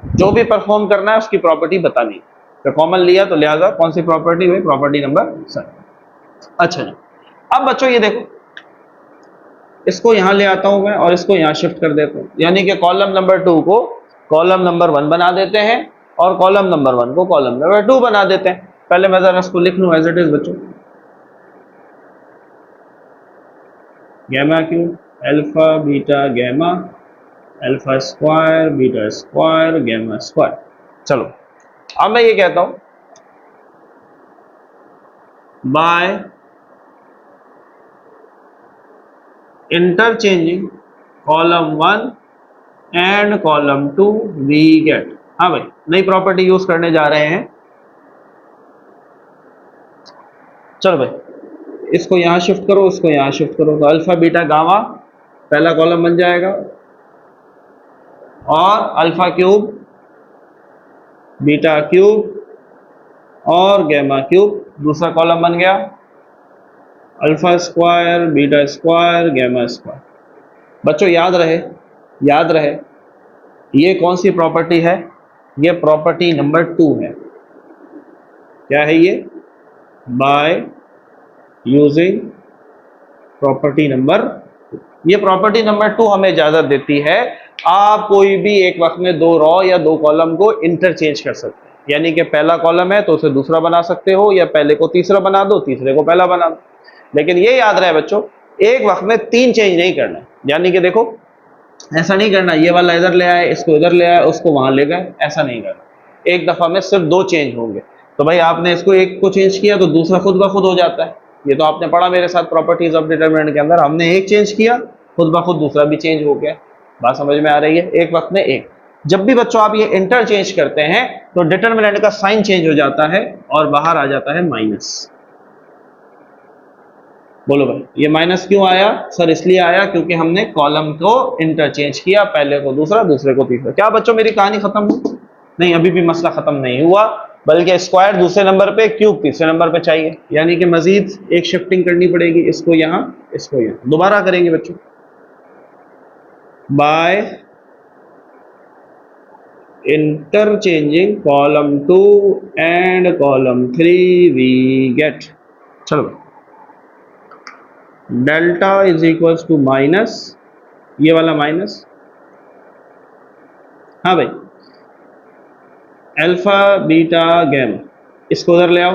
जो भी परफॉर्म करना है उसकी प्रॉपर्टी बतानी। तो कॉमन लिया तो लिहाजा कौन सी प्रॉपर्टी हुई, प्रॉपर्टी नंबर 7। अच्छा जी, अब बच्चों ये देखो, इसको यहां ले आता हूं मैं और इसको यहां शिफ्ट कर देता हूं, यानी कि कॉलम नंबर 2 को कॉलम नंबर 1 बना देते हैं और कॉलम नंबर 1 को कॉलम नंबर 2 बना देते हैं। पहले मैं जरा इसको लिख लूं एज इट इज बच्चों, gamma cube alpha beta gamma alpha square beta square gamma square. चलो अब मैं ये कहता हूं, by interchanging column 1 and column 2 we get, हाँ भाई नई प्रॉपर्टी यूज करने जा रहे हैं। चलो भाई इसको यहां शिफ्ट करो, इसको यहां शिफ्ट करो, तो अल्फा बीटा गामा पहला कॉलम बन जाएगा और अल्फा क्यूब बीटा क्यूब और गैमा क्यूब दूसरा कॉलम बन गया, alpha square beta square gamma square. बच्चों याद रहे, याद रहे ये कौन सी प्रॉपर्टी है, ये प्रॉपर्टी नंबर 2 है। क्या है ये, बाय यूजिंग प्रॉपर्टी नंबर, ये प्रॉपर्टी नंबर 2 हमें इजाजत देती है आप कोई भी एक वक्त में 2 रो या 2 कॉलम को इंटरचेंज कर सकते हैं। यानी कि पहला कॉलम है तो उसे दूसरा बना सकते हो, या पहले को तीसरा बना दो, तीसरे को पहला बना दो। लेकिन ये याद रहे बच्चों, एक वक्त में 3 चेंज नहीं करना। यानी कि देखो ऐसा नहीं करना ये वाला इधर ले आए, इसको इधर ले आए, उसको वहां ले गए, ऐसा नहीं करना। एक दफा में सिर्फ 2 चेंज होंगे। तो भाई आपने इसको एक को चेंज किया तो दूसरा खुद ब खुद हो जाता है। ये तो आपने पढ़ा मेरे साथ प्रॉपर्टीज ऑफ डिटरमिनेंट के अंदर, हमने एक चेंज किया खुद ब खुद दूसरा भी चेंज हो गया। बात समझ में आ रही है, एक वक्त में एक। जब भी बच्चों आप ये इंटरचेंज करते हैं तो डिटरमिनेंट का साइन चेंज हो जाता है और बाहर आ जाता है माइनस। बोलो भाई ये माइनस क्यों आया सर, इसलिए आया क्योंकि हमने कॉलम को इंटरचेंज किया, पहले को दूसरा दूसरे को तीसरा। क्या बच्चों मेरी कहानी खत्म हुई? नहीं, अभी भी मसला खत्म नहीं हुआ। बल्कि स्क्वायर दूसरे नंबर पे, क्यूब तीसरे नंबर पे चाहिए, यानी कि मजीद एक शिफ्टिंग करनी पड़ेगी, इसको यहाँ इसको यहाँ। दोबारा करेंगे बच्चों, by interchanging column 2 and column 3 we get, चलो delta is equals to minus, ये वाला माइनस, हाँ भाई, अल्फा बीटा गैमा, इसको उधर ले आओ,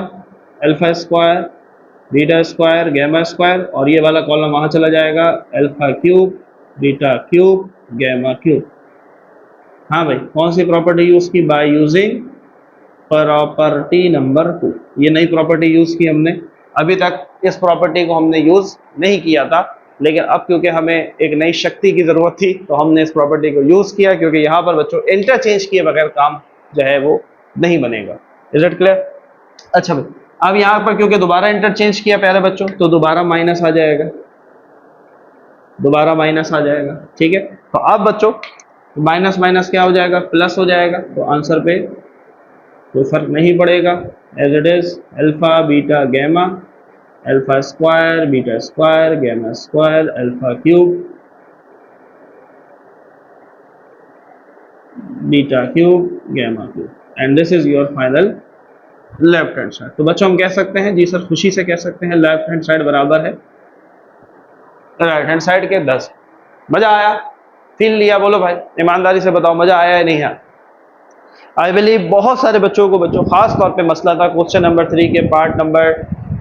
alpha square beta square gamma square, और ये वाला कॉलम वहां चला जाएगा, अल्फा क्यूब बीटा क्यूब गैमा क्यूब। हाँ भाई, कौन सी प्रॉपर्टी यूज की? By using property number 2। ये नई प्रॉपर्टी यूज की हमने, अभी तक इस प्रॉपर्टी को हमने यूज नहीं किया था, लेकिन अब क्योंकि हमें एक नई शक्ति की जरूरत थी तो हमने इस प्रॉपर्टी को यूज किया, क्योंकि यहाँ पर बच्चों इंटरचेंज किए बगैर काम जो है वो नहीं बनेगा। Is it clear? अच्छा भाई, अब यहाँ पर क्योंकि दोबारा इंटरचेंज किया प्यारे बच्चों, तो दोबारा माइनस आ जाएगा, दोबारा माइनस आ जाएगा, ठीक है। तो अब बच्चों माइनस माइनस क्या हो जाएगा? प्लस हो जाएगा, तो आंसर पे कोई फर्क नहीं पड़ेगा, as it is alpha beta gamma, alpha square beta square gamma square alpha cube beta cube gamma cube, and this is your final left hand side. तो बच्चों हम कह सकते हैं, जी सर खुशी से कह सकते हैं, लेफ्ट हैंड साइड बराबर है राइट हैंड साइड के 10। मजा आया? फील लिया? बोलो भाई, ईमानदारी से बताओ, मजा आया या नहीं आया? आई बिलीव बहुत सारे बच्चों को, बच्चों खास तौर पे मसला था क्वेश्चन नंबर 3 के पार्ट नंबर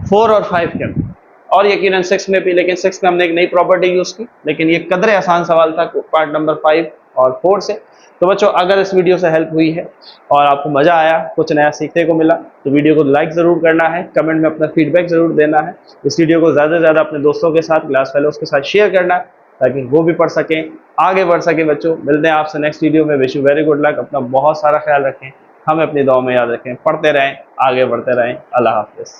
4 और 5 के अंदर, और यकीनन 6 में भी, लेकिन 6 में हमने एक नई प्रॉपर्टी यूज की, लेकिन ये कदरे आसान सवाल था पार्ट नंबर 5 और 4 से। तो बच्चों अगर इस वीडियो से हेल्प हुई है और आपको मजा आया, कुछ नया सीखने को मिला, तो वीडियो को लाइक जरूर करना है, कमेंट में अपना फीडबैक जरूर देना है, इस वीडियो को ज्यादा से ज्यादा अपने दोस्तों के साथ, क्लास फेलोज के साथ शेयर करना है, ताकि वो भी पढ़ सकें, आगे बढ़ सके। बच्चों मिलते हैं आपसे नेक्स्ट वीडियो में, wish you very good luck, अपना बहुत सारा ख्याल रखें, हमें अपनी दुआ में याद रखें, पढ़ते रहें, आगे बढ़ते रहें, अल्लाह हाफिज़।